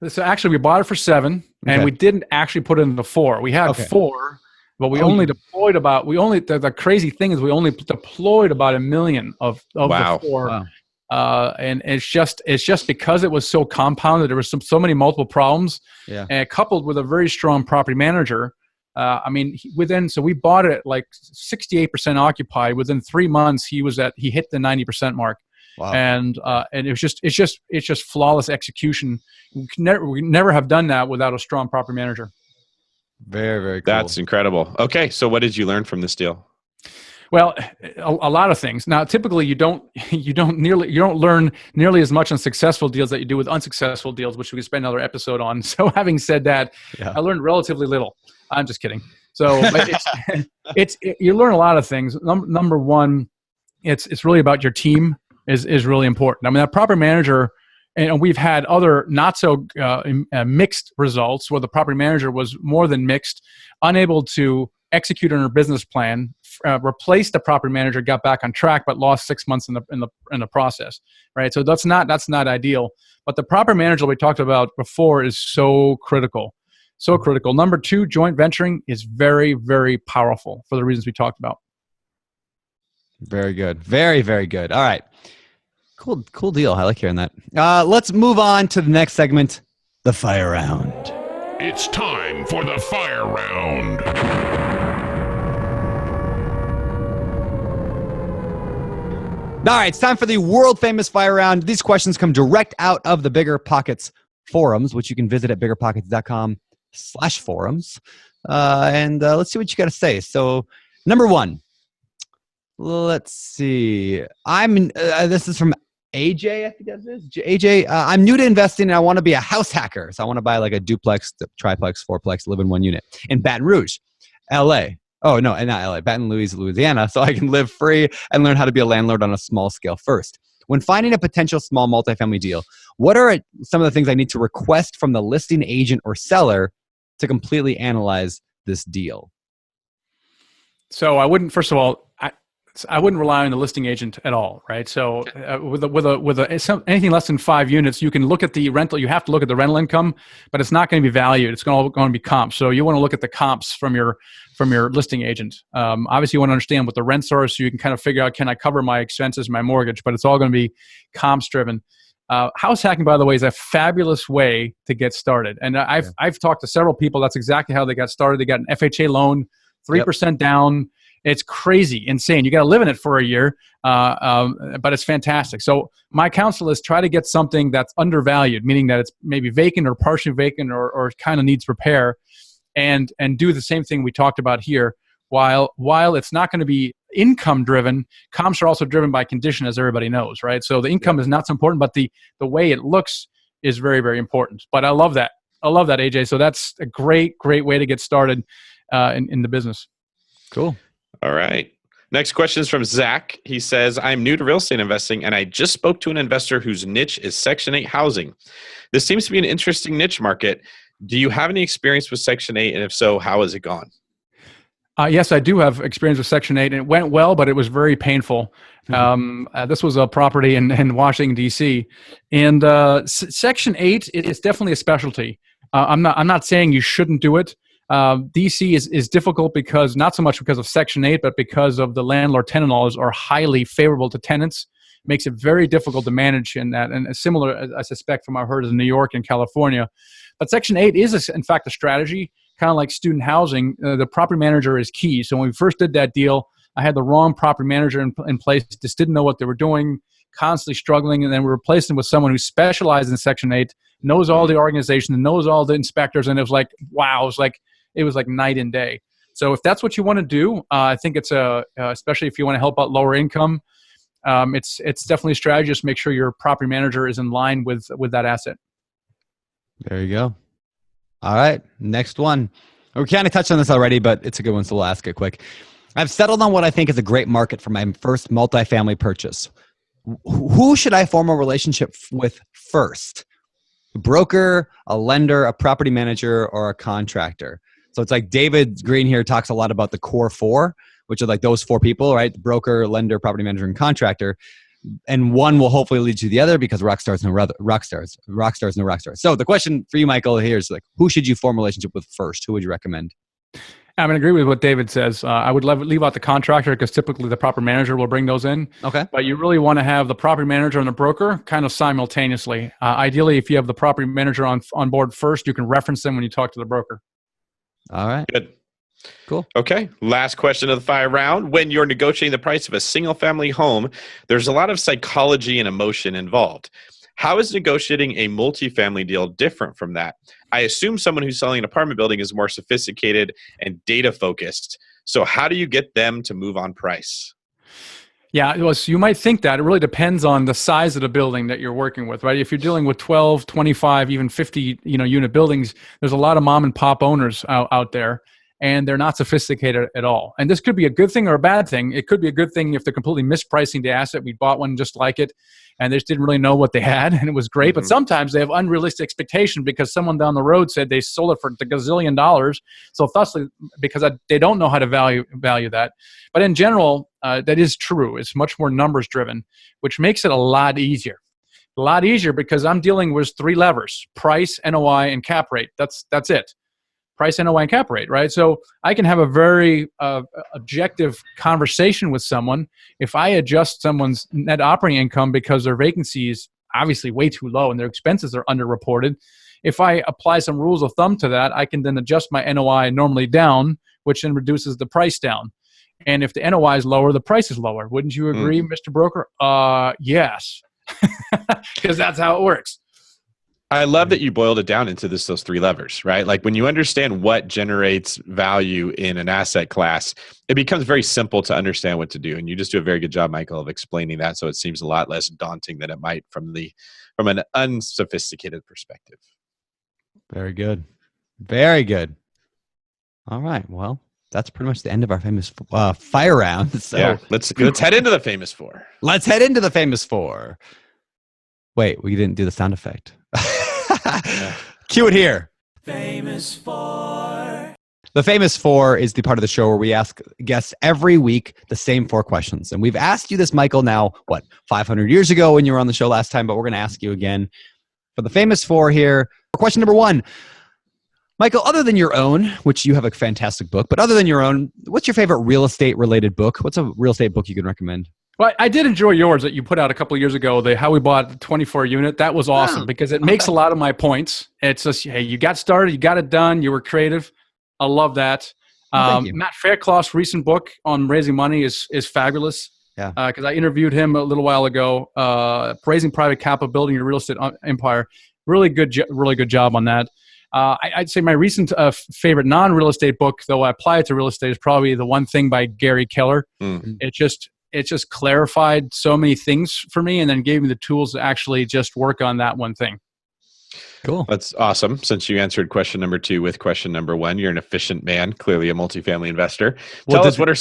So actually, we bought it for 7, and we didn't actually put it in the 4. We had 4, but we only deployed the crazy thing is we only deployed about $1 million of the 4. Wow. And it's just because it was so compounded, there was so many multiple problems, and coupled with a very strong property manager. So we bought it at like 68% occupied. Within 3 months, he hit the 90% mark. Wow. And it's just flawless execution. We never have done that without a strong property manager. Very, very cool. That's incredible. Okay, so what did you learn from this deal? Well, a lot of things. Now, typically, you don't learn nearly as much on successful deals that you do with unsuccessful deals, which we could spend another episode on. So, having said that, I learned relatively little. I'm just kidding. So, but you learn a lot of things. Number one, it's really about your team is really important. I mean, that property manager, and we've had other not so mixed results where the property manager was more than mixed, unable to execute on her business plan, replaced the property manager, got back on track, but lost 6 months in the process, right? So that's not ideal. But the property manager we talked about before is so critical. So critical. Number 2, joint venturing is very, very powerful for the reasons we talked about. Very good. Very, very good. All right. Cool deal. I like hearing that. Let's move on to the next segment, the fire round. It's time for the fire round. All right, it's time for the world famous fire round. These questions come direct out of the BiggerPockets forums, which you can visit at biggerpockets.com/forums. And let's see what you got to say. So, number one, let's see. This is from AJ, I think that is. AJ, I'm new to investing and I want to be a house hacker. So I want to buy like a duplex, triplex, fourplex, live in one unit in Baton Rouge, LA. Oh, no, not LA, Baton Rouge, Louisiana. So I can live free and learn how to be a landlord on a small scale first. When finding a potential small multifamily deal, what are some of the things I need to request from the listing agent or seller to completely analyze this deal? So I wouldn't, first of all, I wouldn't rely on the listing agent at all, right? So with anything less than 5 units, you can look at the rental. You have to look at the rental income, but it's not going to be valued. It's going to be comps. So you want to look at the comps from your listing agent. Obviously, you want to understand what the rents are, so you can kind of figure out, can I cover my expenses, my mortgage? But it's all going to be comps driven. House hacking, by the way, is a fabulous way to get started. And I've talked to several people. That's exactly how they got started. They got an FHA loan, 3% down. It's crazy, insane. You got to live in it for a year, but it's fantastic. So my counsel is try to get something that's undervalued, meaning that it's maybe vacant or partially vacant or kind of needs repair, and do the same thing we talked about here. While it's not going to be income driven, comps are also driven by condition, as everybody knows, right? So the income is not so important, but the way it looks is very, very important. But I love that, AJ. So that's a great way to get started in the business. Cool. All right. Next question is from Zach. He says, I'm new to real estate investing, and I just spoke to an investor whose niche is Section 8 housing. This seems to be an interesting niche market. Do you have any experience with Section 8? And if so, how has it gone? Yes, I do have experience with Section 8, and it went well, but it was very painful. This was a property in Washington, D.C., and Section 8 is definitely a specialty. I'm not saying you shouldn't do it. DC is difficult because not so much because of Section 8, but because of the landlord-tenant laws are highly favorable to tenants. Makes it very difficult to manage in that, and similar, I suspect, from what I've heard in New York and California. But Section 8 is, in fact, a strategy, kind of like student housing. The property manager is key. So when we first did that deal, I had the wrong property manager in place, just didn't know what they were doing, constantly struggling, and then we replaced them with someone who specialized in Section 8, knows all the organization, knows all the inspectors, and it was like, wow, it was like night and day. So if that's what you want to do, I think it's especially if you want to help out lower income, it's definitely a strategy. Just make sure your property manager is in line with that asset. There you go. All right, next one. We kind of touched on this already, but it's a good one, so we'll ask it quick. I've settled on what I think is a great market for my first multifamily purchase. Who should I form a relationship with first? A broker, a lender, a property manager, or a contractor? So it's like David Green here talks a lot about the core 4, which are like those 4 people, right? Broker, lender, property manager, and contractor. And one will hopefully lead to the other because rock stars no rock stars. So the question for you, Michael, here is like, who should you form a relationship with first? Who would you recommend? I'm going to agree with what David says. I would leave out the contractor because typically the property manager will bring those in. Okay. But you really want to have the property manager and the broker kind of simultaneously. Ideally, if you have the property manager on board first, you can reference them when you talk to the broker. All right. Good. Cool. Okay. Last question of the fire round. When you're negotiating the price of a single family home, there's a lot of psychology and emotion involved. How is negotiating a multifamily deal different from that? I assume someone who's selling an apartment building is more sophisticated and data focused. So how do you get them to move on price? Yeah, well, so you might think that. It really depends on the size of the building that you're working with, right? If you're dealing with 12, 25, even 50 unit buildings, there's a lot of mom and pop owners out there, and they're not sophisticated at all. And this could be a good thing or a bad thing. It could be a good thing if they're completely mispricing the asset. We bought one just like it, and they just didn't really know what they had, and it was great. Mm-hmm. But sometimes they have unrealistic expectation because someone down the road said they sold it for $1 gazillion. So thusly, because they don't know how to value that. But in general, that is true. It's much more numbers driven, which makes it a lot easier. A lot easier because I'm dealing with 3 levers: price, NOI, and cap rate. That's it. price, NOI, and cap rate, right? So I can have a very objective conversation with someone. If I adjust someone's net operating income because their vacancy is obviously way too low and their expenses are underreported, if I apply some rules of thumb to that, I can then adjust my NOI normally down, which then reduces the price down. And if the NOI is lower, the price is lower. Wouldn't you agree, Mr. Broker? Yes, because that's how it works. I love that you boiled it down into those three levers, right? Like when you understand what generates value in an asset class, it becomes very simple to understand what to do. And you just do a very good job, Michael, of explaining that. So it seems a lot less daunting than it might from an unsophisticated perspective. Very good. Very good. All right. Well, that's pretty much the end of our famous fire round. So yeah, let's head into the famous four. Let's head into the famous four. Wait, we didn't do the sound effect. Cue it here. Famous Four. The Famous Four is the part of the show where we ask guests every week the same four questions. And we've asked you this, Michael, now, 500 years ago when you were on the show last time, but we're going to ask you again for the Famous Four here. Question number one. Michael, other than your own, which you have a fantastic book, but other than your own, what's your favorite real estate related book? What's a real estate book you can recommend? Well, I did enjoy yours that you put out a couple of years ago, the How We Bought the 24 unit. That was awesome because it makes a lot of my points. It's just, hey, you got started, you got it done, you were creative. I love that. Matt Faircloth's recent book on raising money is fabulous. Yeah. Because I interviewed him a little while ago, Raising Private Capital, Building Your Real Estate Empire. Really good job on that. I'd say my recent favorite non-real estate book, though I apply it to real estate, is probably The One Thing by Gary Keller. Mm-hmm. It just clarified so many things for me and then gave me the tools to actually just work on that one thing. Cool. That's awesome. Since you answered question number 2 with question number 1, you're an efficient man, clearly a multifamily investor. Tell us what are...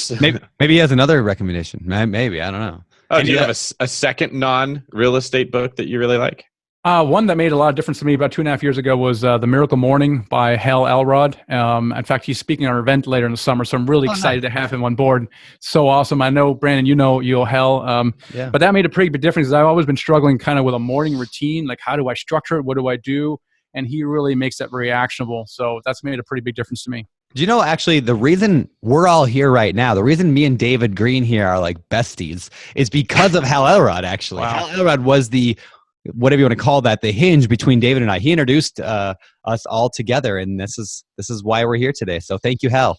Maybe he has another recommendation. Maybe. I don't know. Oh, do you have a second non-real estate book that you really like? One that made a lot of difference to me about 2.5 years ago was The Miracle Morning by Hal Elrod. In fact, he's speaking at our event later in the summer, so I'm really excited to have him on board. So awesome. I know, Brandon, you know Hal. But that made a pretty big difference because I've always been struggling kind of with a morning routine. Like, how do I structure it? What do I do? And he really makes that very actionable. So that's made a pretty big difference to me. Do you know, actually, the reason we're all here right now, the reason me and David Green here are like besties is because of Hal Elrod, actually. Wow. Hal Elrod was the... whatever you want to call that, the hinge between David and I. He introduced us all together, and this is why we're here today. So thank you, Hal.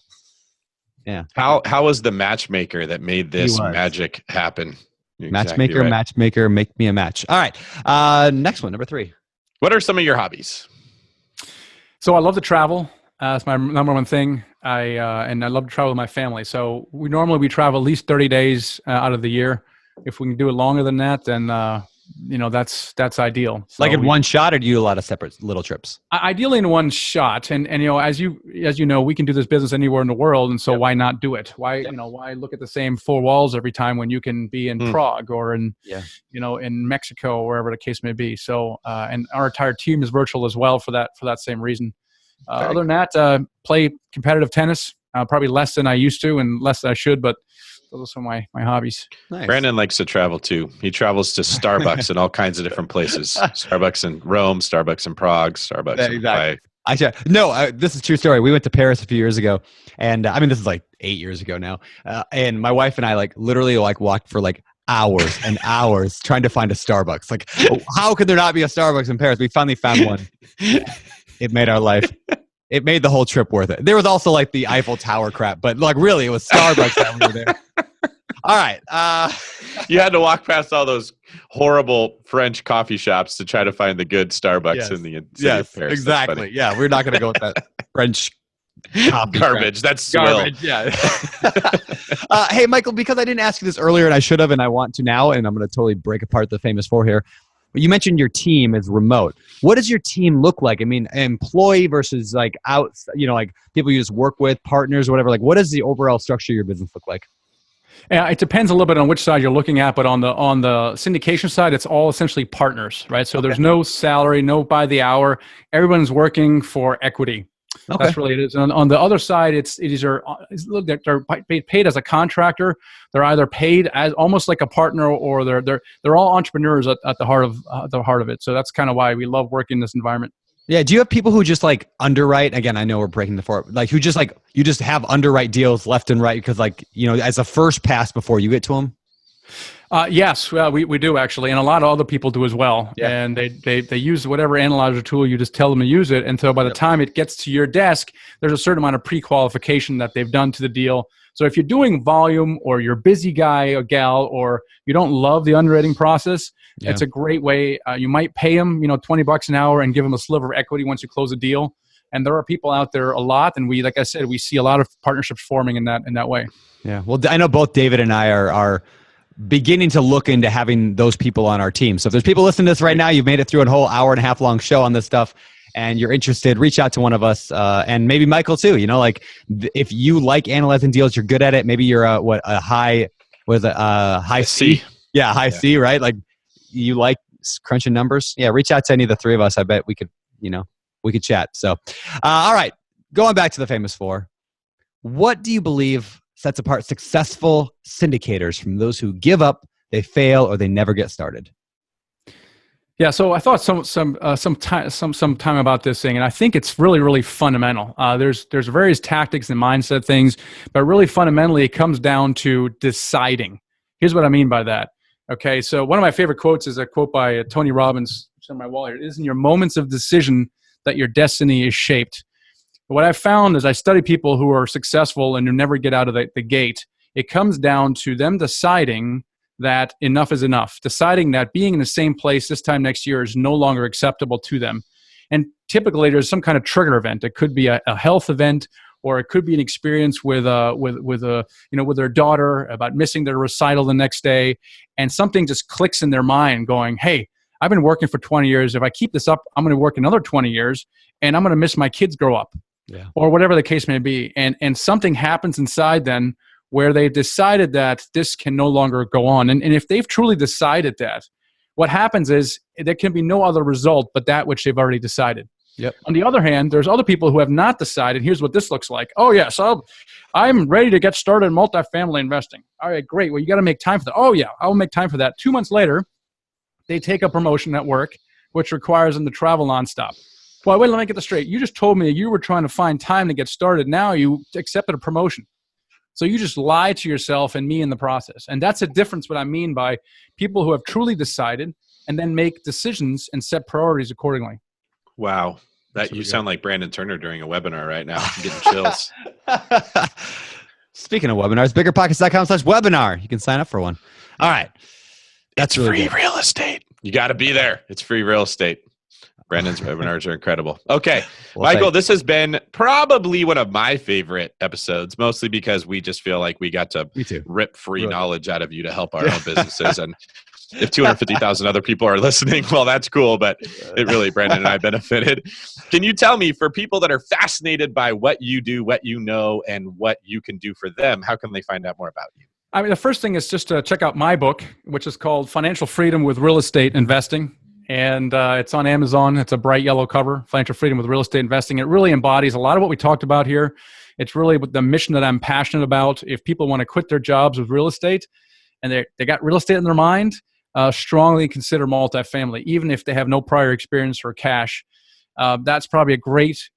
Yeah. How was the matchmaker that made this magic happen? Matchmaker, matchmaker, make me a match. All right. Next one, number 3. What are some of your hobbies? So I love to travel. That's my number one thing. And I love to travel with my family. So we travel at least 30 days out of the year. If we can do it longer than that, then that's ideal. So like in one shot, or do you do a lot of separate little trips? Ideally in one shot, and as you know, we can do this business anywhere in the world, and so why not do it? Why why look at the same 4 walls every time when you can be in Prague or in in Mexico or wherever the case may be? So and our entire team is virtual as well for that same reason. Other than that, play competitive tennis, probably less than I used to and less than I should, but those are some of my hobbies. Nice. Brandon likes to travel too. He travels to Starbucks in all kinds of different places. Starbucks in Rome, Starbucks in Prague, Starbucks in Hawaii. This is a true story. We went to Paris a few years ago, and this is like 8 years ago now. And my wife and I literally walked for hours and hours trying to find a Starbucks. Like, how could there not be a Starbucks in Paris? We finally found one. It made our life. It made the whole trip worth it. There was also the Eiffel Tower crap, but really it was Starbucks that we were there. All right. You had to walk past all those horrible French coffee shops to try to find the good Starbucks in the city of Paris. Exactly. Yeah, we're not going to go with that French coffee garbage. Crap. That's garbage. Yeah. Hey, Michael, because I didn't ask you this earlier and I should have, and I want to now, and I'm going to totally break apart the famous 4 here. You mentioned your team is remote. What does your team look like? Employee versus out, people you just work with, partners, or whatever. What does the overall structure of your business look like? Yeah, it depends a little bit on which side you're looking at, but on the syndication side, it's all essentially partners, right? So there's no salary, no by the hour. Everyone's working for equity. Okay. That's really it is. And on the other side, they're paid as a contractor. They're either paid as almost like a partner, or they're all entrepreneurs at the heart of it. So that's kind of why we love working in this environment. Yeah. Do you have people who just like underwrite? Again, I know we're breaking the four, like who just like, you just have underwrite deals left and right because like, as a first pass before you get to them? Yes, we do actually, and a lot of other people do as well. Yeah. And they use whatever analyzer tool you just tell them to use it. And so by the time it gets to your desk, there's a certain amount of pre-qualification that they've done to the deal. So if you're doing volume or you're a busy guy or gal or you don't love the underwriting process, it's a great way. You might pay them, $20 an hour and give them a sliver of equity once you close a deal. And there are people out there a lot, and like I said, we see a lot of partnerships forming in that way. Yeah. Well, I know both David and I are beginning to look into having those people on our team. So if there's people listening to this right now, you've made it through a whole hour and a half long show on this stuff, and you're interested, reach out to one of us, and maybe Michael too. If you like analyzing deals, you're good at it. Maybe you're a high C. Yeah, high C, right? Like you like crunching numbers. Yeah, reach out to any of the three of us. I bet we could chat. So, all right, going back to the famous four. What do you believe sets apart successful syndicators from those who give up, they fail, or they never get started? Yeah, so I thought some time about this thing, and I think it's really, really fundamental. There's various tactics and mindset things, but really fundamentally, it comes down to deciding. Here's what I mean by that. Okay, so one of my favorite quotes is a quote by Tony Robbins. It's on my wall here. It is in your moments of decision that your destiny is shaped. What I've found is I study people who are successful and who never get out of the gate. It comes down to them deciding that enough is enough, deciding that being in the same place this time next year is no longer acceptable to them. And typically there's some kind of trigger event. It could be a health event, or it could be an experience with their daughter about missing their recital the next day, and something just clicks in their mind going, hey, I've been working for 20 years. If I keep this up, I'm going to work another 20 years and I'm going to miss my kids grow up. Yeah. Or whatever the case may be. And something happens inside then where they've decided that this can no longer go on. And if they've truly decided that, what happens is there can be no other result but that which they've already decided. Yep. On the other hand, there's other people who have not decided. Here's what this looks like. Oh, yes, I'm ready to get started in multifamily investing. All right, great. Well, you got to make time for that. Oh, yeah, I'll make time for that. 2 months later, they take a promotion at work, which requires them to travel nonstop. Well, wait, let me get this straight. You just told me you were trying to find time to get started. Now you accepted a promotion. So you just lied to yourself and me in the process. And that's a difference what I mean by people who have truly decided and then make decisions and set priorities accordingly. Wow. You sound like Brandon Turner during a webinar right now. I'm getting chills. Speaking of webinars, BiggerPockets.com/webinar. You can sign up for one. All right. That's really free real estate. You got to be there. It's free real estate. Brandon's webinars are incredible. Okay, well, Michael, this has been probably one of my favorite episodes, mostly because we just feel like we got to rip free knowledge out of you to help our own businesses. And if 250,000 other people are listening, well, that's cool, but it really, Brandon and I benefited. Can you tell me, for people that are fascinated by what you do, what you know, and what you can do for them, how can they find out more about you? I mean, the first thing is just to check out my book, which is called Financial Freedom with Real Estate Investing. And it's on Amazon. It's a bright yellow cover, Financial Freedom with Real Estate Investing. It really embodies a lot of what we talked about here. It's really the mission that I'm passionate about. If people want to quit their jobs with real estate and they got real estate in their mind, strongly consider multifamily, even if they have no prior experience or cash. That's probably a great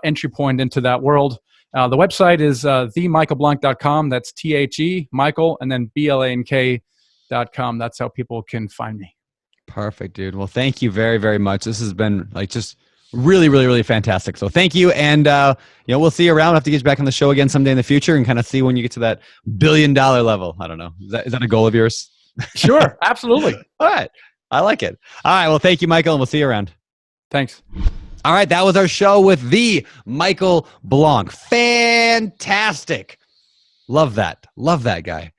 entry point into that world. The website is themichaelblanc.com. That's THE, Michael, and then BLANK.com. That's how people can find me. Perfect, dude. Well, thank you very, very much. This has been just really, really, really fantastic. So thank you. And, we'll see you around. I'll have to get you back on the show again someday in the future and kind of see when you get to that $1 billion level. I don't know. Is that a goal of yours? Sure. Absolutely. All right. I like it. All right. Well, thank you, Michael, and we'll see you around. Thanks. All right. That was our show with the Michael Blanc. Fantastic. Love that. Love that guy.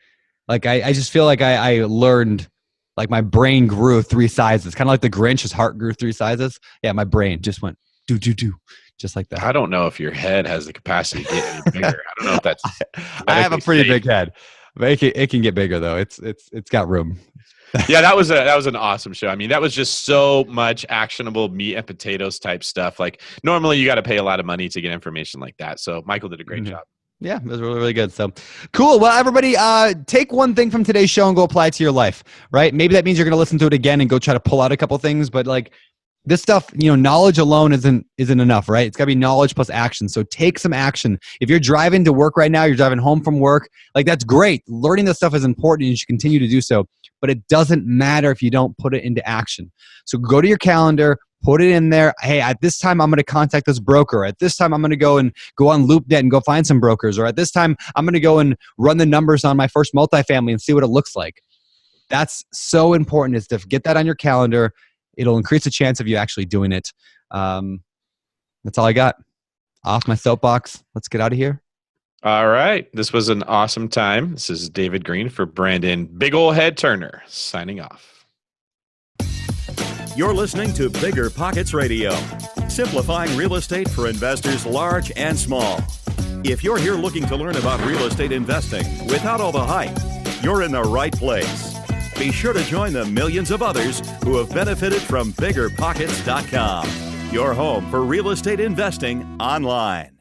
Like, I just feel like I learned, like my brain grew 3 sizes. Kind of like the Grinch, his heart grew 3 sizes. Yeah, my brain just went do, just like that. I don't know if your head has the capacity to get any bigger. I don't know if that's. I have a pretty big head, but it can get bigger though. It's got room. Yeah, that was an awesome show. I mean, that was just so much actionable meat and potatoes type stuff. Like normally, you got to pay a lot of money to get information like that. So Michael did a great job. Yeah, it was really, really good. So cool. Well, everybody, take one thing from today's show and go apply it to your life, right? Maybe that means you're going to listen to it again and go try to pull out a couple things, but like, this stuff, knowledge alone isn't enough, right? It's got to be knowledge plus action. So take some action. If you're driving to work right now, you're driving home from work, like that's great. Learning this stuff is important and you should continue to do so. But it doesn't matter if you don't put it into action. So go to your calendar, put it in there. Hey, at this time, I'm going to contact this broker. At this time, I'm going to go on Loopnet and go find some brokers. Or at this time, I'm going to go and run the numbers on my first multifamily and see what it looks like. That's so important, is to get that on your calendar. It'll increase the chance of you actually doing it. That's all I got. Off my soapbox. Let's get out of here. All right. This was an awesome time. This is David Green for Brandon Big Ol' Head Turner signing off. You're listening to BiggerPockets Radio, simplifying real estate for investors large and small. If you're here looking to learn about real estate investing without all the hype, you're in the right place. Be sure to join the millions of others who have benefited from BiggerPockets.com, your home for real estate investing online.